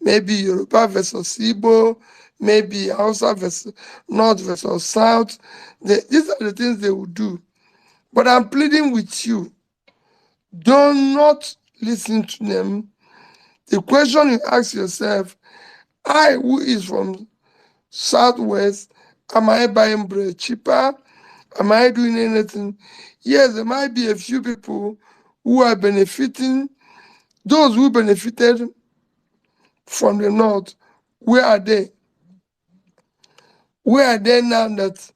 maybe Yoruba versus Igbo, maybe Hausa versus North versus South. These are the things they will do. But I'm pleading with you, do not listen to them. The question you ask yourself, I, who is from Southwest, am I buying bread cheaper? Am I doing anything? Yes, there might be a few people who are benefiting. Those who benefited from the North, where are they? Where are they now that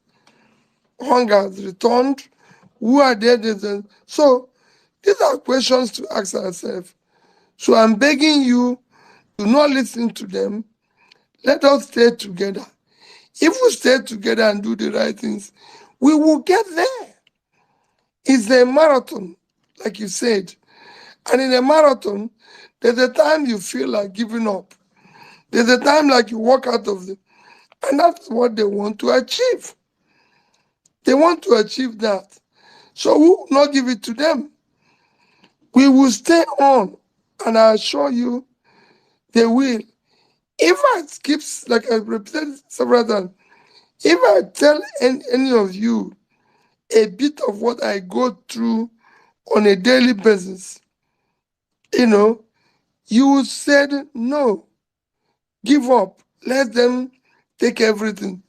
hunger has returned? Who are they? So these are questions to ask ourselves. So I'm begging you, do not listen to them. Let us stay together. If we stay together and do the right things, we will get there. It's a marathon, like you said. And in a marathon, there's a time you feel like giving up. There's a time like you walk out of it. And that's what they want to achieve. They want to achieve that. So we will not give it to them. We will stay on. And I assure you, they will. If I keep, like I repeated several times, if I tell any of you a bit of what I go through on a daily basis, you said no, give up, let them take everything.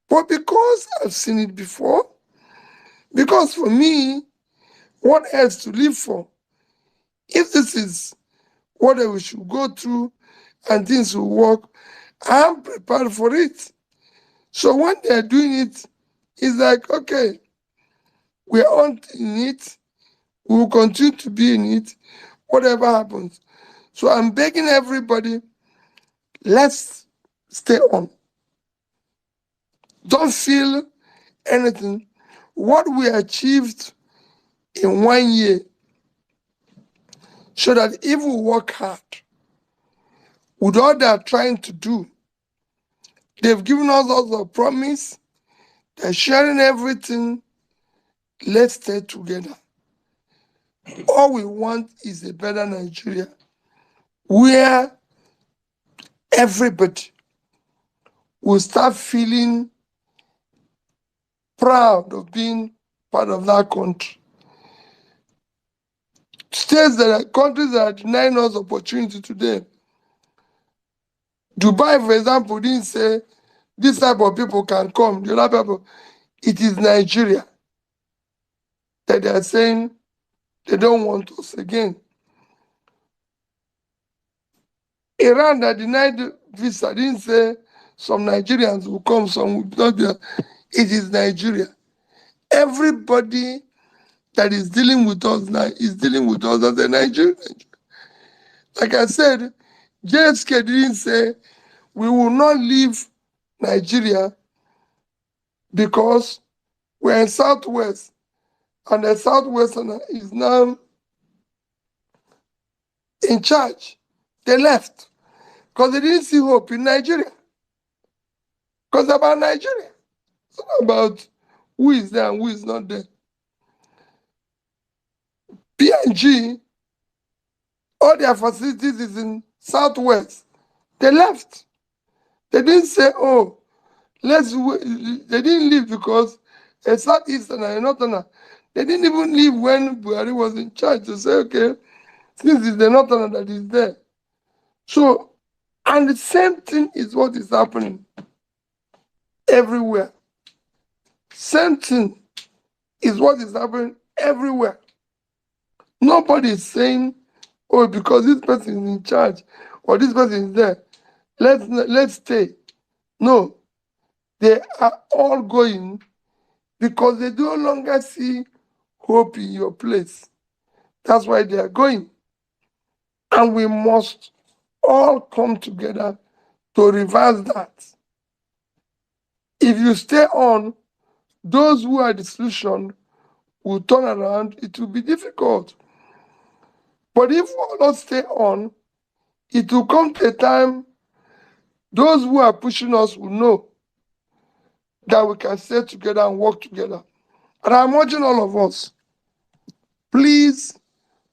But because I've seen it before, because for me, what else to live for? If this is what we should go through and things will work, I'm prepared for it. So when they're doing it, it's like, okay, we're on in it, we will continue to be in it, whatever happens. So I'm begging everybody, let's stay on. Don't feel anything. What we achieved in 1 year, so that if we work hard with all they're trying to do, they've given us also a promise, they're sharing everything. Let's stay together. All we want is a better Nigeria where everybody will start feeling proud of being part of that country. States that are countries that are denying us opportunity today. Dubai, for example, didn't say this type of people can come. The other people, it is Nigeria that they are saying they don't want us again. Iran that denied visa didn't say some Nigerians will come, some will not be. It is Nigeria. Everybody that is dealing with us now is dealing with us as a Nigerian. Like I said, JSK didn't say we will not leave Nigeria because we're in Southwest and the Southwesterner is now in charge. They left because they didn't see hope in Nigeria. Because about Nigeria. It's not about who is there and who is not there. PNG, all their facilities is in Southwest. They left. They didn't say, oh, let's wait. They didn't leave because a Southeasterner and a Northerner. They didn't even leave when Buhari was in charge to say, okay, since it's the Northerner that is there. So, and the same thing is what is happening everywhere. Same thing is what is happening everywhere. Nobody is saying, oh, because this person is in charge or this person is there, let's stay. No, they are all going because they no longer see hope in your place. That's why they are going. And we must all come together to reverse that. If you stay on, those who are disillusioned will turn around. It will be difficult. But if we all not stay on, it will come to a time those who are pushing us will know that we can stay together and work together. And I'm urging all of us, please,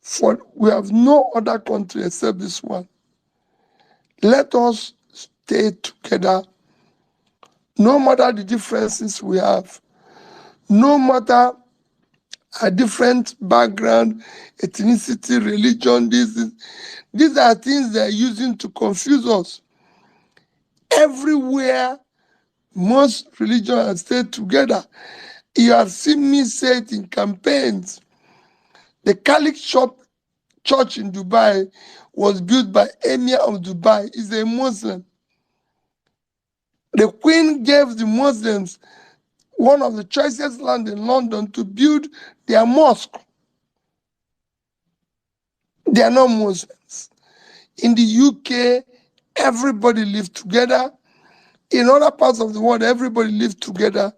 for we have no other country except this one. Let us stay together, no matter the differences we have, no matter a different background, ethnicity, religion, these are things they're using to confuse us. Everywhere, most religions stay together. You have seen me say it in campaigns. The Catholic church in Dubai was built by Emir of Dubai. He's a Muslim. The Queen gave the Muslims one of the choicest land in London to build their mosque. They are not Muslims. In the UK, everybody lives together. In other parts of the world, everybody lives together.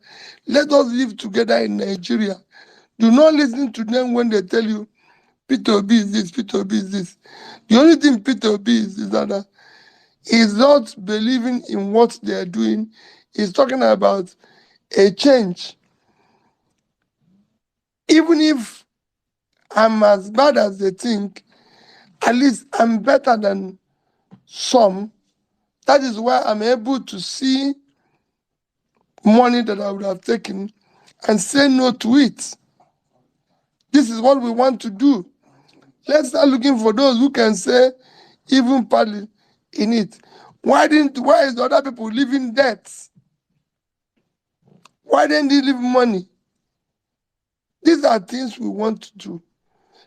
Let us live together in Nigeria. Do not listen to them when they tell you, Peter Obi is this, Peter Obi is this. The only thing Peter Obi is that he's not believing in what they are doing. He's talking about a change. Even if I'm as bad as they think, at least I'm better than some. That is why I'm able to see money that I would have taken and say no to it. This is what we want to do. Let's start looking for those who can say even partly in it. Why is the other people leaving debts? Why didn't they leave money? These are things we want to do.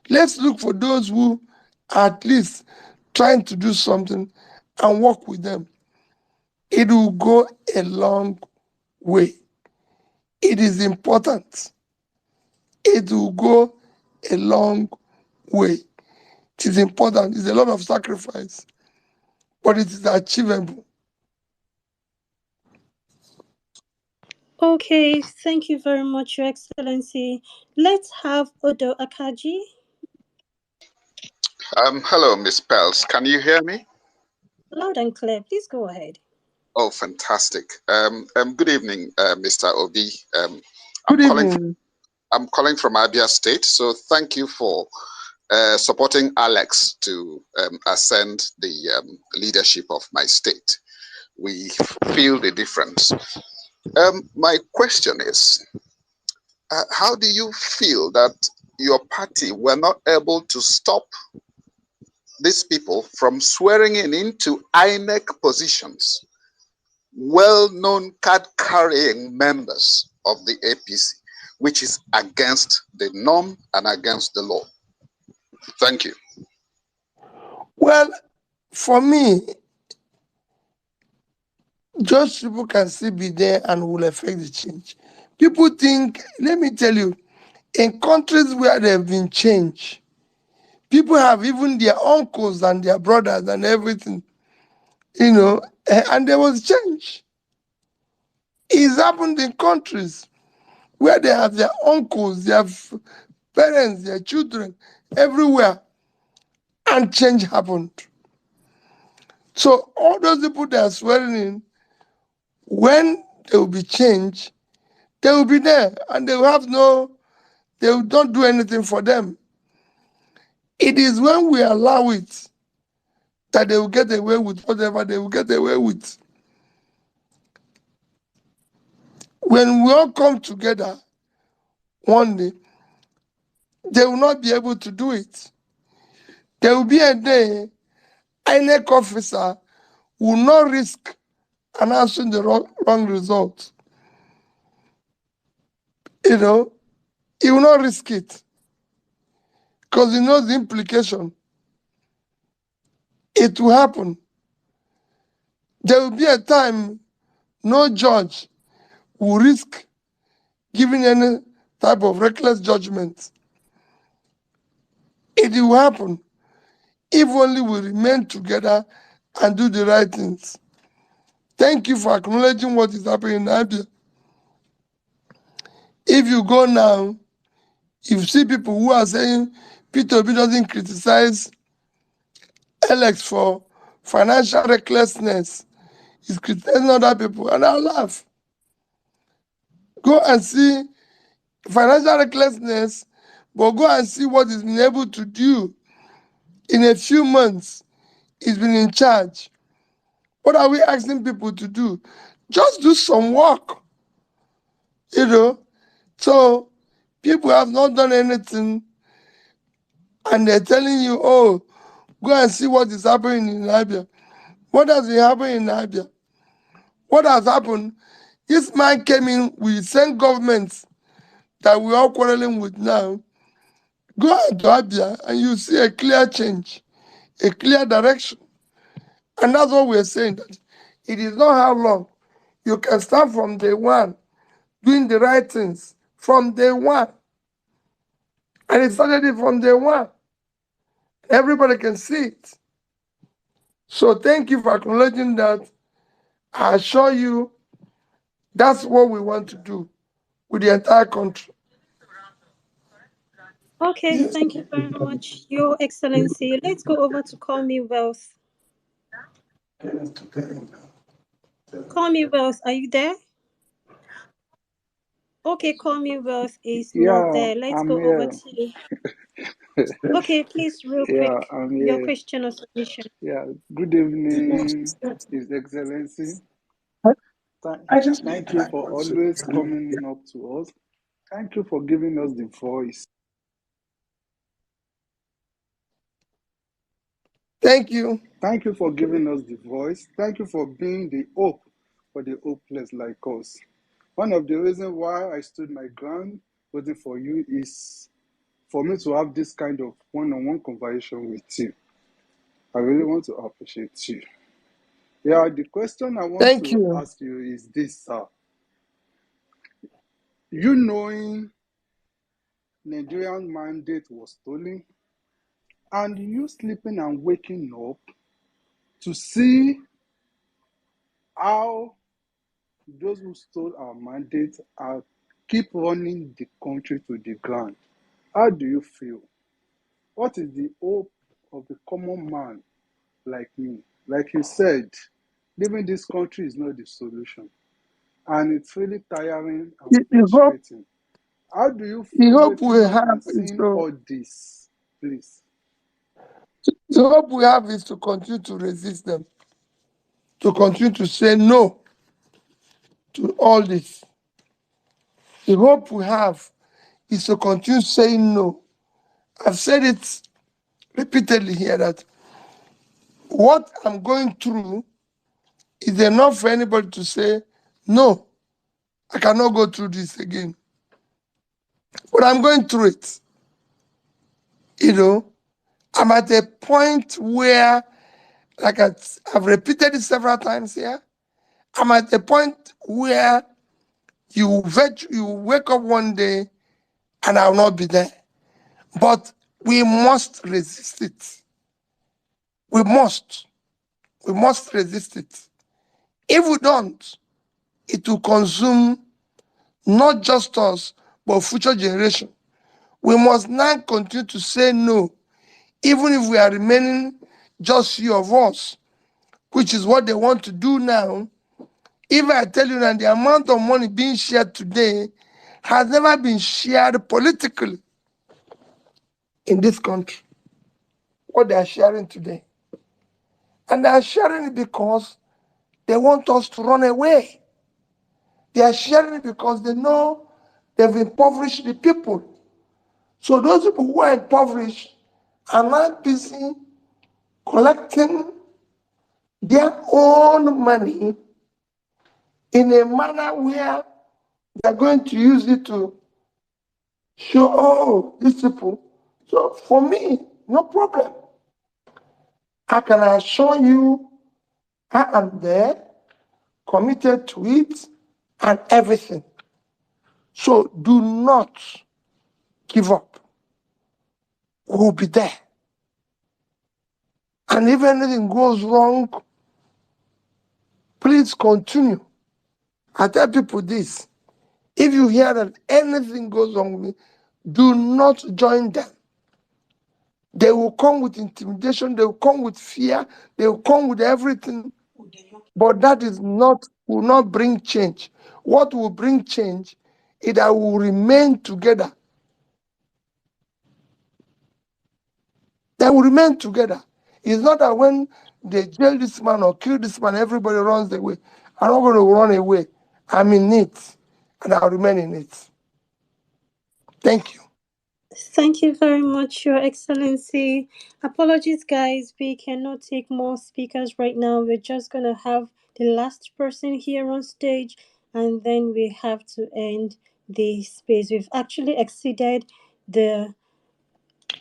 Let's look for those who are at least trying to do something and work with them. It will go a long way. It is important. It will go a long way. It is important. It's a lot of sacrifice, but it is achievable. Okay, thank you very much, Your Excellency. Let's have Odo Akaji. Hello, Miss Pels. Can you hear me? Loud and clear. Please go ahead. Oh, fantastic. Good evening, Mr. Obi. Good evening. I'm calling from Abia State. So thank you for supporting Alex to ascend the leadership of my state. We feel the difference. My question is, how do you feel that your party were not able to stop these people from swearing in into INEC positions, well-known card-carrying members of the APC, which is against the norm and against the law? Thank you. Well, for me, just people can still be there and will affect the change. People think, let me tell you, in countries where there have been change, people have even their uncles and their brothers and everything, and there was change. It's happened in countries where they have their uncles, their parents, their children, everywhere, and change happened. So all those people that are swearing in, when there will be change, they will be there, and they will not do anything for them. It is when we allow it that they will get away with whatever they will get away with. When we all come together one day, they will not be able to do it. There will be a day INEC officer will not risk announcing the wrong result. He will not risk it because he knows the implication. It will happen. There will be a time no judge will risk giving any type of reckless judgment. It will happen if only we remain together and do the right things. Thank you for acknowledging what is happening in Abia. If you go now, you see people who are saying Peter Obi doesn't criticize Alex for financial recklessness. He's criticizing other people, and I laugh. Go and see financial recklessness, but go and see what he's been able to do in a few months. He's been in charge. What are we asking people to do? Just do some work, So people have not done anything, and they're telling you, oh, go and see what is happening in Abia. What has been happening in Abia? What has happened? This man came in with the same government that we're all quarreling with now. Go out to Abia and you see a clear change, a clear direction. And that's what we're saying, that it is not how long. You can start from day one, doing the right things from day one. And it started it from day one. Everybody can see it. So thank you for acknowledging that. I assure you that's what we want to do with the entire country. Okay, Yes. thank you very much, Your Excellency. Let's go over to Call Me Wealth. Call Me Wealth, are you there? Okay, Call Me Wealth is not Yeah, there. Let's I'm go over here. to. Okay, please, real Yeah, quick, I'm your here. question or submission. Yeah, good evening, His Excellency. Thank you for always coming up to us. Thank you for giving us the voice. Thank you. Thank you for giving us the voice. Thank you for being the hope for the hopeless like us. One of the reasons why I stood my ground waiting for you is for me to have this kind of one-on-one conversation with you. I really want to appreciate you. Yeah, the question I want Thank to you. ask you is this, sir. You knowing Nigerian mandate was stolen, and you sleeping and waking up to see how those who stole our mandate are keep running the country to the ground. How do you feel? What is the hope of the common man like me? Like you said, leaving this country is not the solution. And it's really tiring and You hope. frustrating. How do you The feel hope we waking up have and is seeing to all this? Please. the hope we have is to continue to resist them, to continue to say no to all this. The hope we have is to continue saying no. I've said it repeatedly here that what I'm going through is enough for anybody to say, no, I cannot go through this again. But I'm going through it. You know, I'm at a point where, like I've repeated it several times here, I'm at a point where you wake up one day and I'll not be there. But we must resist it. We must. We must resist it. If we don't, it will consume not just us, but future generation. We must now continue to say no, even if we are remaining just few of us, which is what they want to do now. If I tell you that the amount of money being shared today has never been shared politically in this country, what they are sharing today. And they are sharing it because they want us to run away. They are sharing it because they know they've impoverished the people. So those people who are impoverished are now busy collecting their own money in a manner where they're going to use it to show, oh, these people. So for me, no problem. I can assure you, I am there, committed to it, and everything. So do not give up. We'll be there. And if anything goes wrong, please continue. I tell people this. If you hear that anything goes wrong with me, do not join them. They will come with intimidation, they will come with fear, they will come with everything. But that will not bring change. What will bring change is that we will remain together. They will remain together. It's not that when they jail this man or kill this man, everybody runs away. I'm not going to run away. I'm in it, and I'll remain in it. Thank you. Thank you very much, Your Excellency. Apologies, guys. We cannot take more speakers right now. We're just going to have the last person here on stage, and then we have to end the space. We've actually exceeded the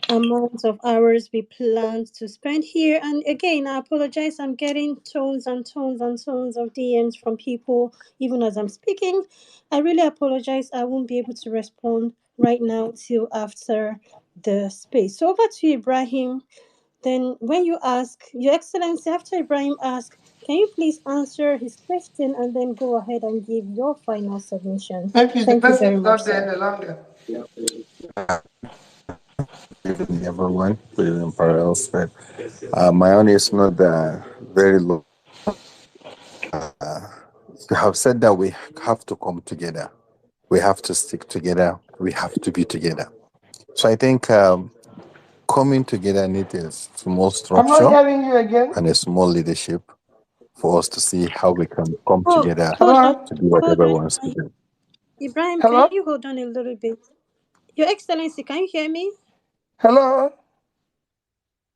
amount of hours we planned to spend here. And again, I apologize. I'm getting tons and tons and tons of DMs from people, even as I'm speaking. I really apologize. I won't be able to respond right now till after the space. So over to you, Ibrahim. Then when you ask, Your Excellency, after Ibrahim asks, can you please answer his question and then go ahead and give your final submission? Maybe the Thank you person very is much, not there sir. any longer. Good evening, everyone. Good evening, Parallels. My own is not very low. You have said that we have to come together. We have to stick together. We have to be together. So I think coming together needs a small I'm not structure hearing you again. and a small leadership for us to see how we can come Oh, together hold on. Hello? to do Hold whatever we on. want to do. Ibrahim, can Hello? you hold on a little bit? Your Excellency, can you hear me? Hello?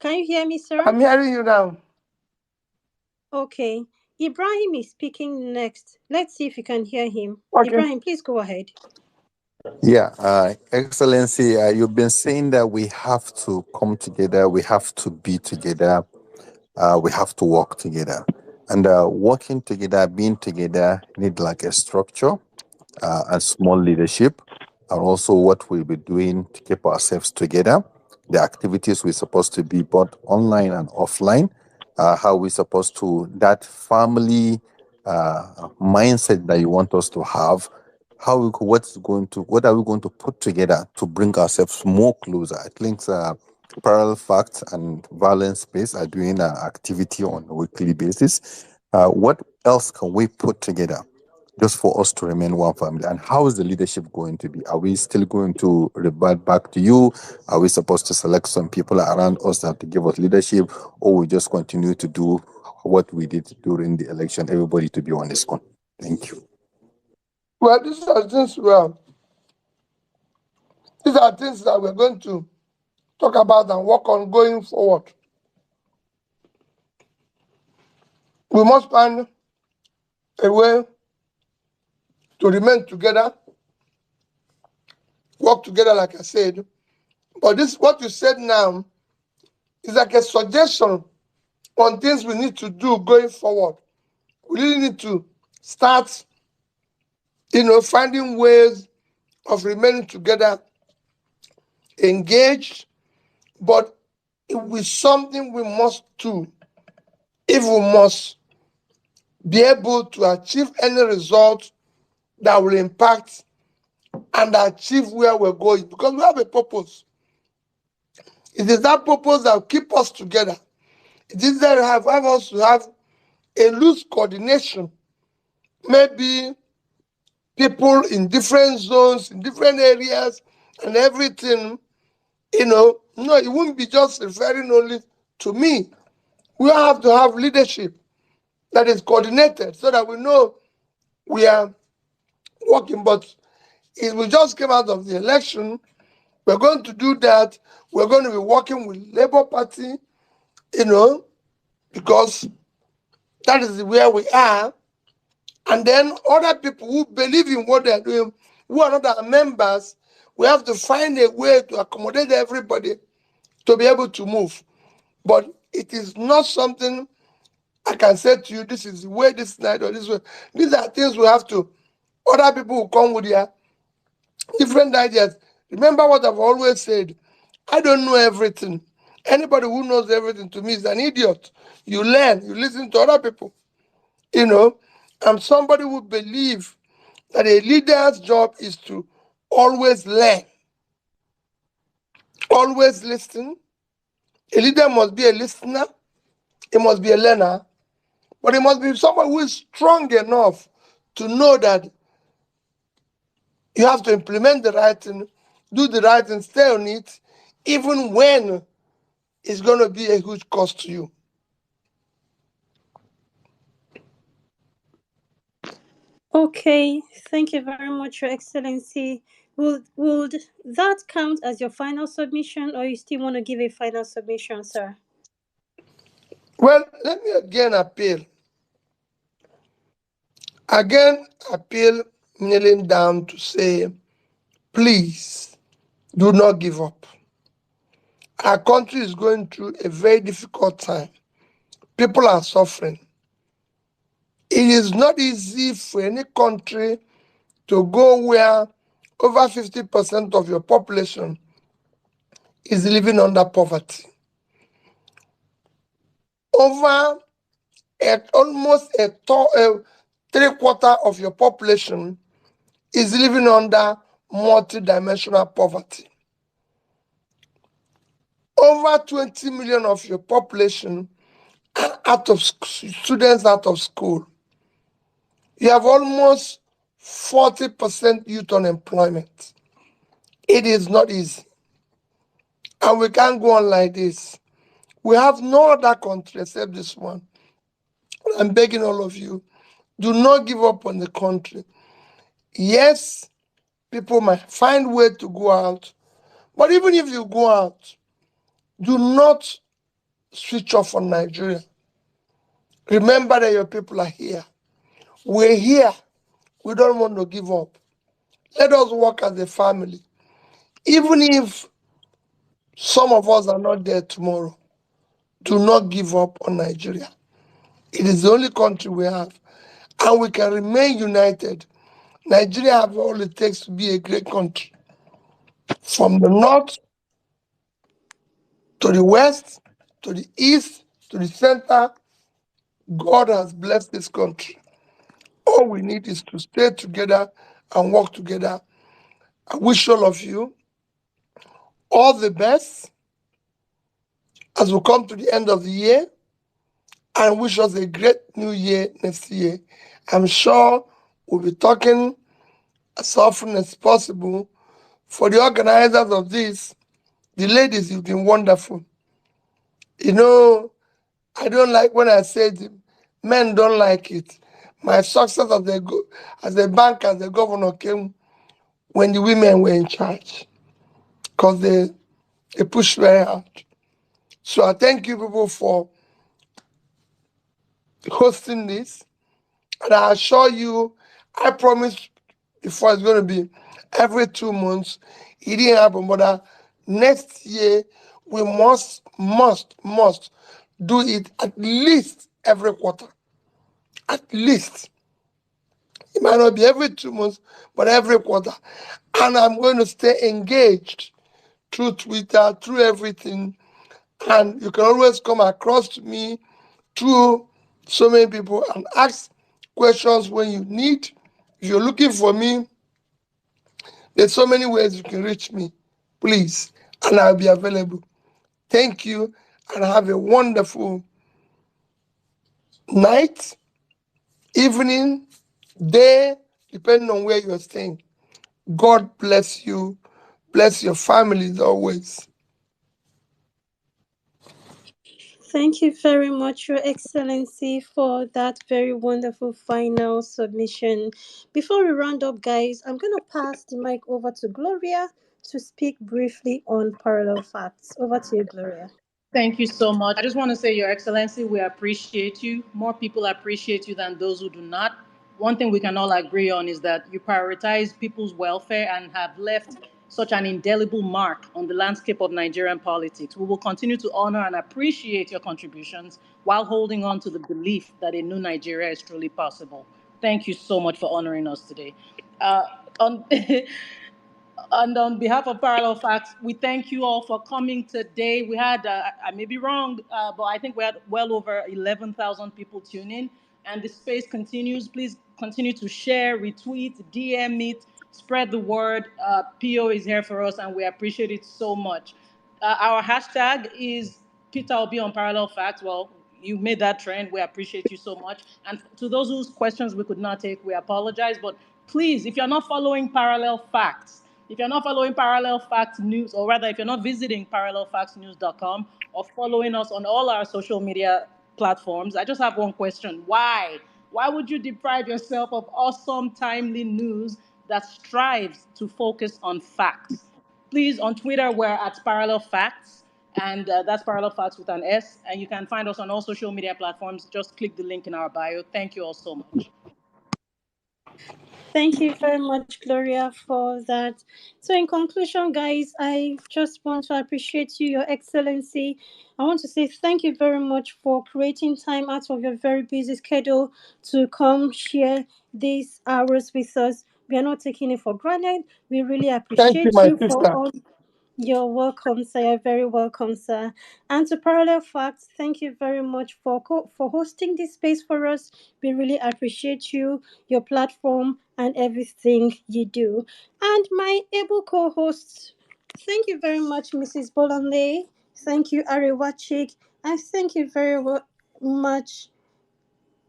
Can you hear me, sir? I'm hearing you now. Okay. Ibrahim is speaking next. Let's see if you can hear him. Okay. Ibrahim, please go ahead. Yeah, Excellency, you've been saying that we have to come together, we have to be together, we have to work together. And working together, being together, need like a structure and small leadership, and also what we'll be doing to keep ourselves together, the activities we're supposed to be both online and offline, how we're supposed to, that family mindset that you want us to have, what are we going to put together to bring ourselves more closer? I think Parallel Facts and Violence Space are doing an activity on a weekly basis. What else can we put together just for us to remain one family? And how is the leadership going to be? Are we still going to revert back to you? Are we supposed to select some people around us that to give us leadership, or we just continue to do what we did during the election, everybody to be on this one? Thank you. Well, these are things that we're going to talk about and work on going forward. We must find a way to remain together, work together, like I said. But this, what you said now, is like a suggestion on things we need to do going forward. We really need to start, finding ways of remaining together, engaged, but it will be something we must do if we must be able to achieve any result that will impact and achieve where we're going, because we have a purpose. It is that purpose that will keep us together. It is that have us to have a loose coordination, maybe people in different zones, in different areas, and everything. No, it wouldn't be just referring only to me. We have to have leadership that is coordinated so that we know we are working. But if we just came out of the election, we're going to do that. We're going to be working with Labour Party, because that is where we are. And then other people who believe in what they're doing, who are not our members, we have to find a way to accommodate everybody to be able to move. But it is not something I can say to you, this is the way this night or this way. These are things we have to, other people will come with their different ideas. Remember what I've always said, I don't know everything. Anybody who knows everything to me is an idiot. You learn, you listen to other people. I'm somebody who believes that a leader's job is to always learn, always listen. A leader must be a listener, he must be a learner, but he must be someone who is strong enough to know that you have to implement the right thing, do the right thing, stay on it, even when it's going to be a huge cost to you. Okay, thank you very much, Your Excellency. Would that count as your final submission, or you still want to give a final submission, sir? Well, let me again appeal, kneeling down to say, please do not give up. Our country is going through a very difficult time. People are suffering. It is not easy for any country to go where over 50% of your population is living under poverty. Over almost three-quarters of your population is living under multi-dimensional poverty. Over 20 million of your population are students out of school. You have almost 40% youth unemployment. It is not easy. And we can't go on like this. We have no other country except this one. I'm begging all of you, do not give up on the country. Yes, people might find way to go out, but even if you go out, do not switch off on Nigeria. Remember that your people are here. We're here. We don't want to give up. Let us work as a family. Even if some of us are not there tomorrow, do not give up on Nigeria. It is the only country we have, and we can remain united. Nigeria has all it takes to be a great country. From the north to the west, to the east, to the center, God has blessed this country. All we need is to stay together and work together. I wish all of you all the best as we come to the end of the year, and wish us a great new year next year. I'm sure We'll be talking as often as possible. For the organizers of this, the ladies, you've been wonderful. You know, I don't like when I say it, men don't like it. My success as a bank, as a governor came when the women were in charge, because they pushed very hard. So I thank you people for hosting this. And I assure you, I promise before it's going to be every 2 months. It didn't happen, but next year we must do it at least every quarter. At least. It might not be every 2 months, but every quarter. And I'm going to stay engaged through Twitter, through everything. And you can always come across to me through so many people and ask questions when you need. If you're looking for me, there's so many ways you can reach me. Please, and I'll be available. Thank you, and have a wonderful night, evening, day, depending on where you're staying. God bless you. Bless your families always. Thank you very much, Your Excellency, for that very wonderful final submission. Before we round up, guys, I'm going to pass the mic over to Gloria to speak briefly on parallel facts. Over to you, Gloria. Thank you so much. I just want to say, Your Excellency, we appreciate you. More people appreciate you than those who do not. One thing we can all agree on is that you prioritize people's welfare and have left such an indelible mark on the landscape of Nigerian politics. We will continue to honor and appreciate your contributions while holding on to the belief that a new Nigeria is truly possible. Thank you so much for honoring us today. Uh, on And on behalf of Parallel Facts, we thank you all for coming today. We had, I may be wrong, but I think we had well over 11,000 people tune in. And the space continues. Please continue to share, retweet, DM it, spread the word. PO is here for us, and we appreciate it so much. Our hashtag is Peter Obi on Parallel Facts. Well, you made that trend. We appreciate you so much. And to those whose questions we could not take, we apologize. But please, if you're not following Parallel Facts, if you're not following Parallel Facts News, or rather, if you're not visiting parallelfactsnews.com or following us on all our social media platforms, I just have one question. Why? Why would you deprive yourself of awesome, timely news that strives to focus on facts? Please, on Twitter, we're at Parallel Facts, and that's Parallel Facts with an S. And you can find us on all social media platforms. Just click the link in our bio. Thank you all so much. Thank you very much, Gloria, for that. So, in conclusion, guys, I just want to appreciate you, Your Excellency. I want to say thank you very much for creating time out of your very busy schedule to come share these hours with us. We are not taking it for granted. We really Thank you, appreciate my you for sister. all. You're welcome, sir. You're very welcome, sir. And to Parallel Facts, thank you very much for hosting this space for us. We really appreciate you, your platform, and everything you do. And my able co-hosts, thank you very much, Mrs. Bolanle. Thank you, Arewachik. And thank you very much,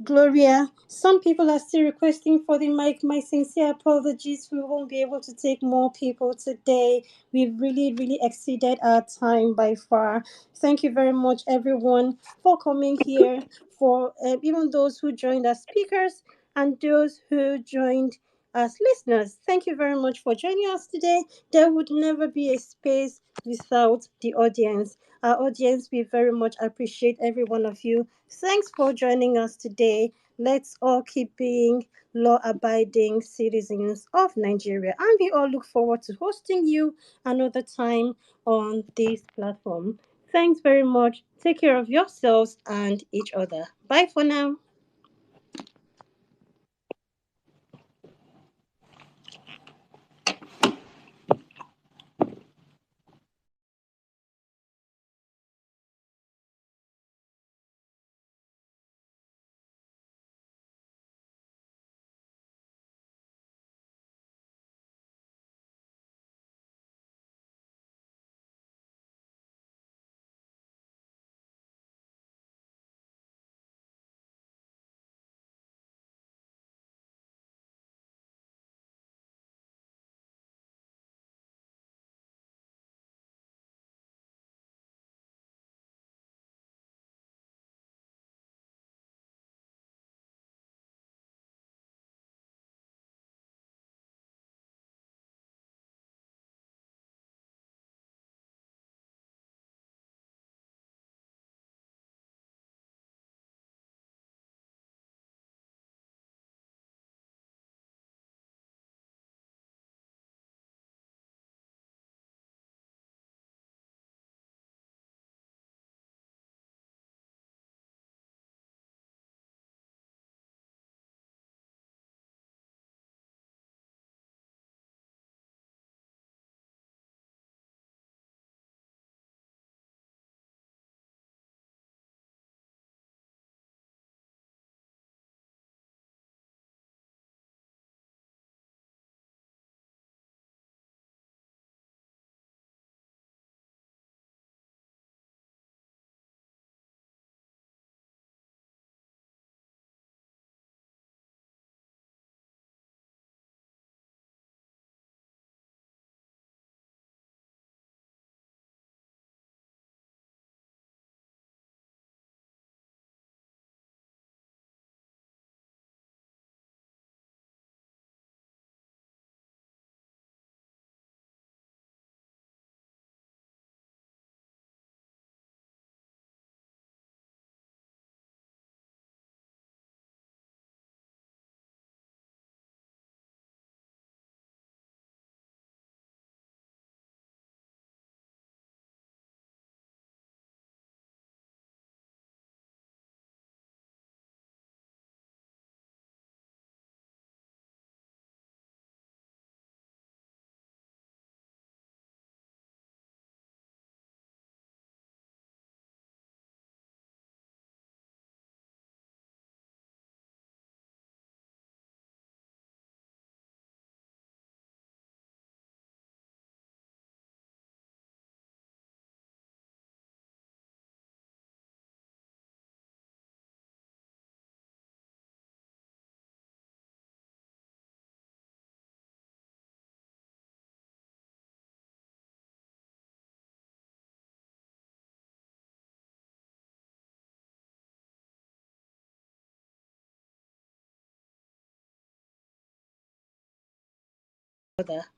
Gloria. Some people are still requesting for the mic. My sincere apologies. We won't be able to take more people today. We've really exceeded our time by far. Thank you very much, everyone, for coming here. For even those who joined as speakers and those who joined as listeners. Thank you very much for joining us today. There would never be a space without the audience. Our audience, we very much appreciate every one of you. Thanks for joining us today. Let's all keep being law abiding citizens of Nigeria. And we all look forward to hosting you another time on this platform. Thanks very much. Take care of yourselves and each other. Bye for now.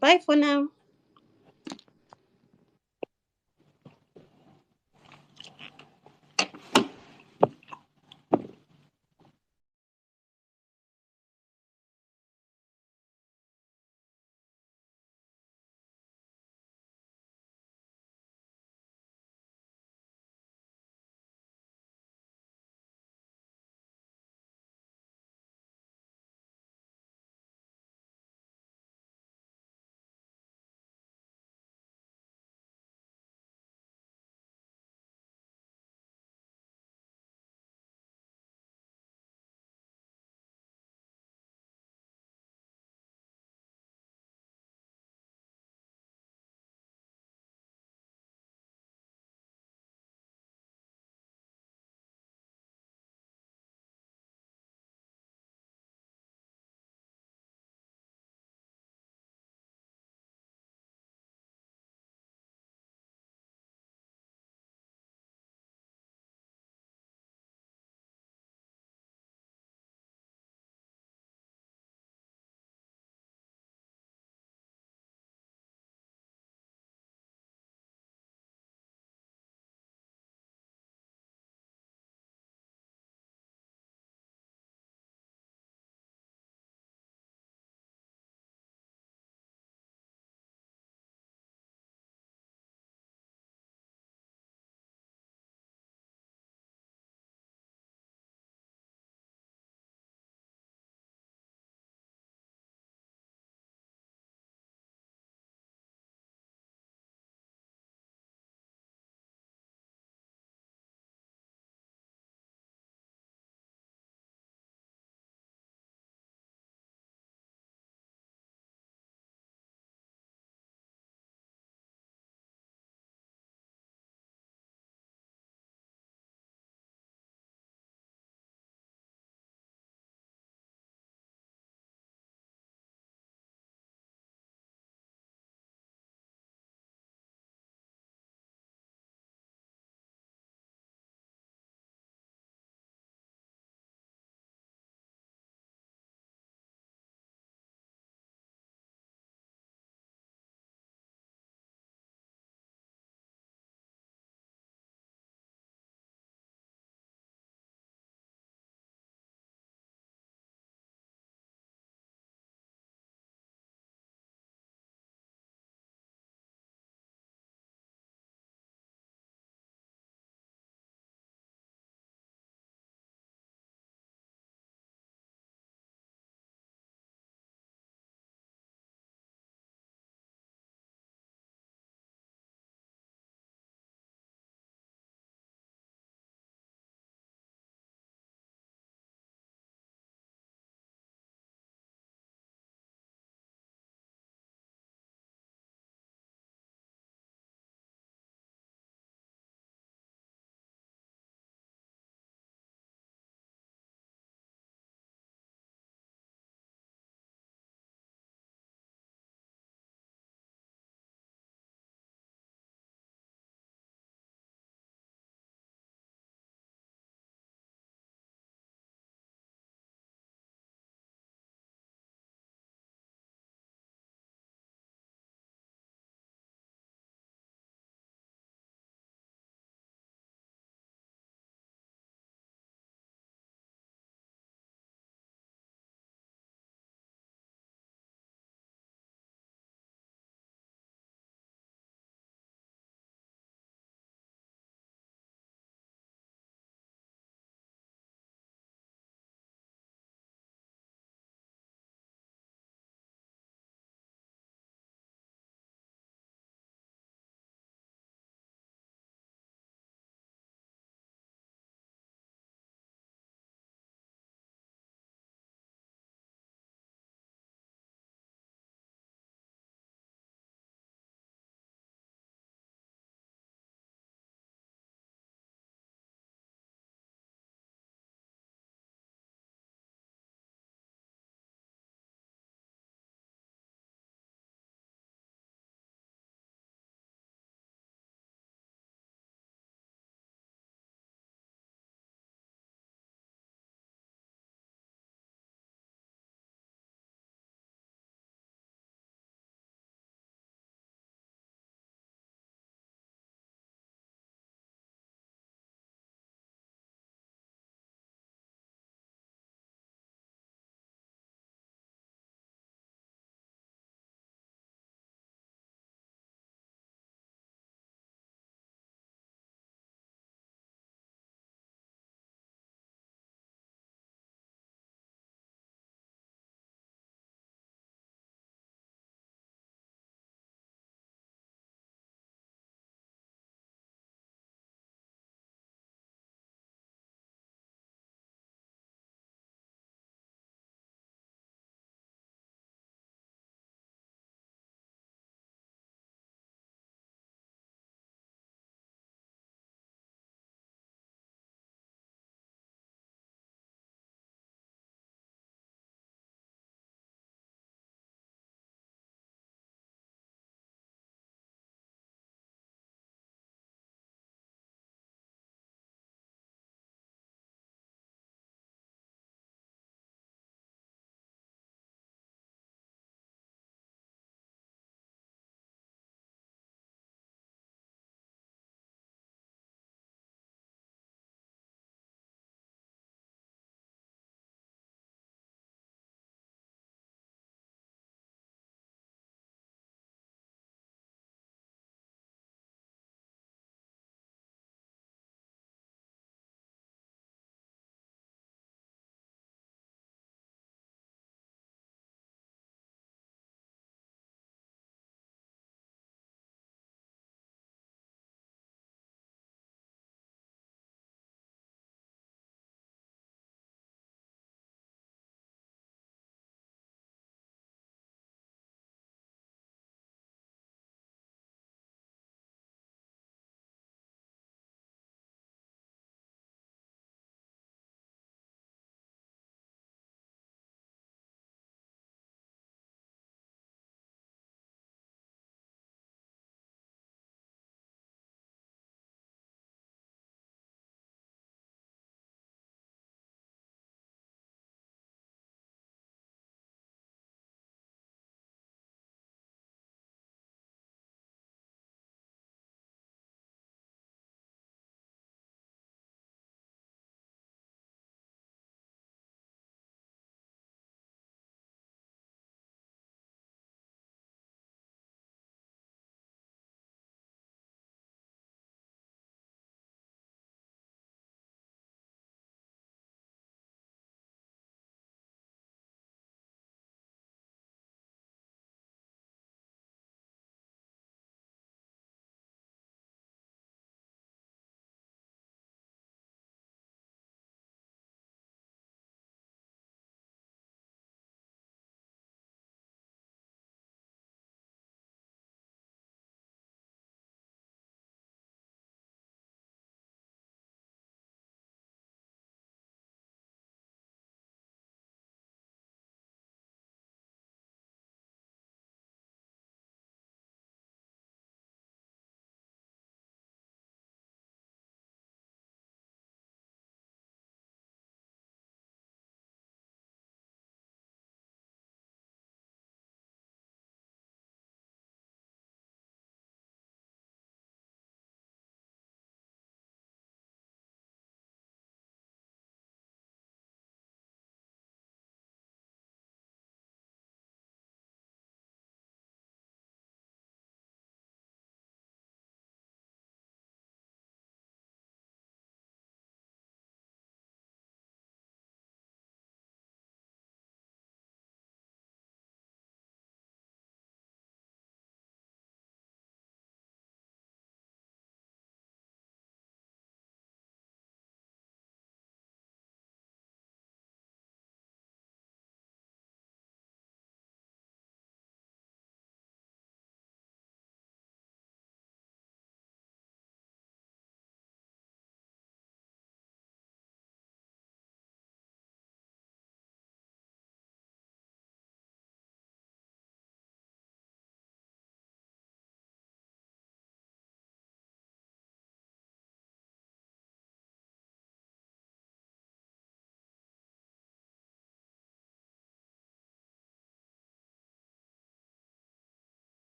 Bye for now.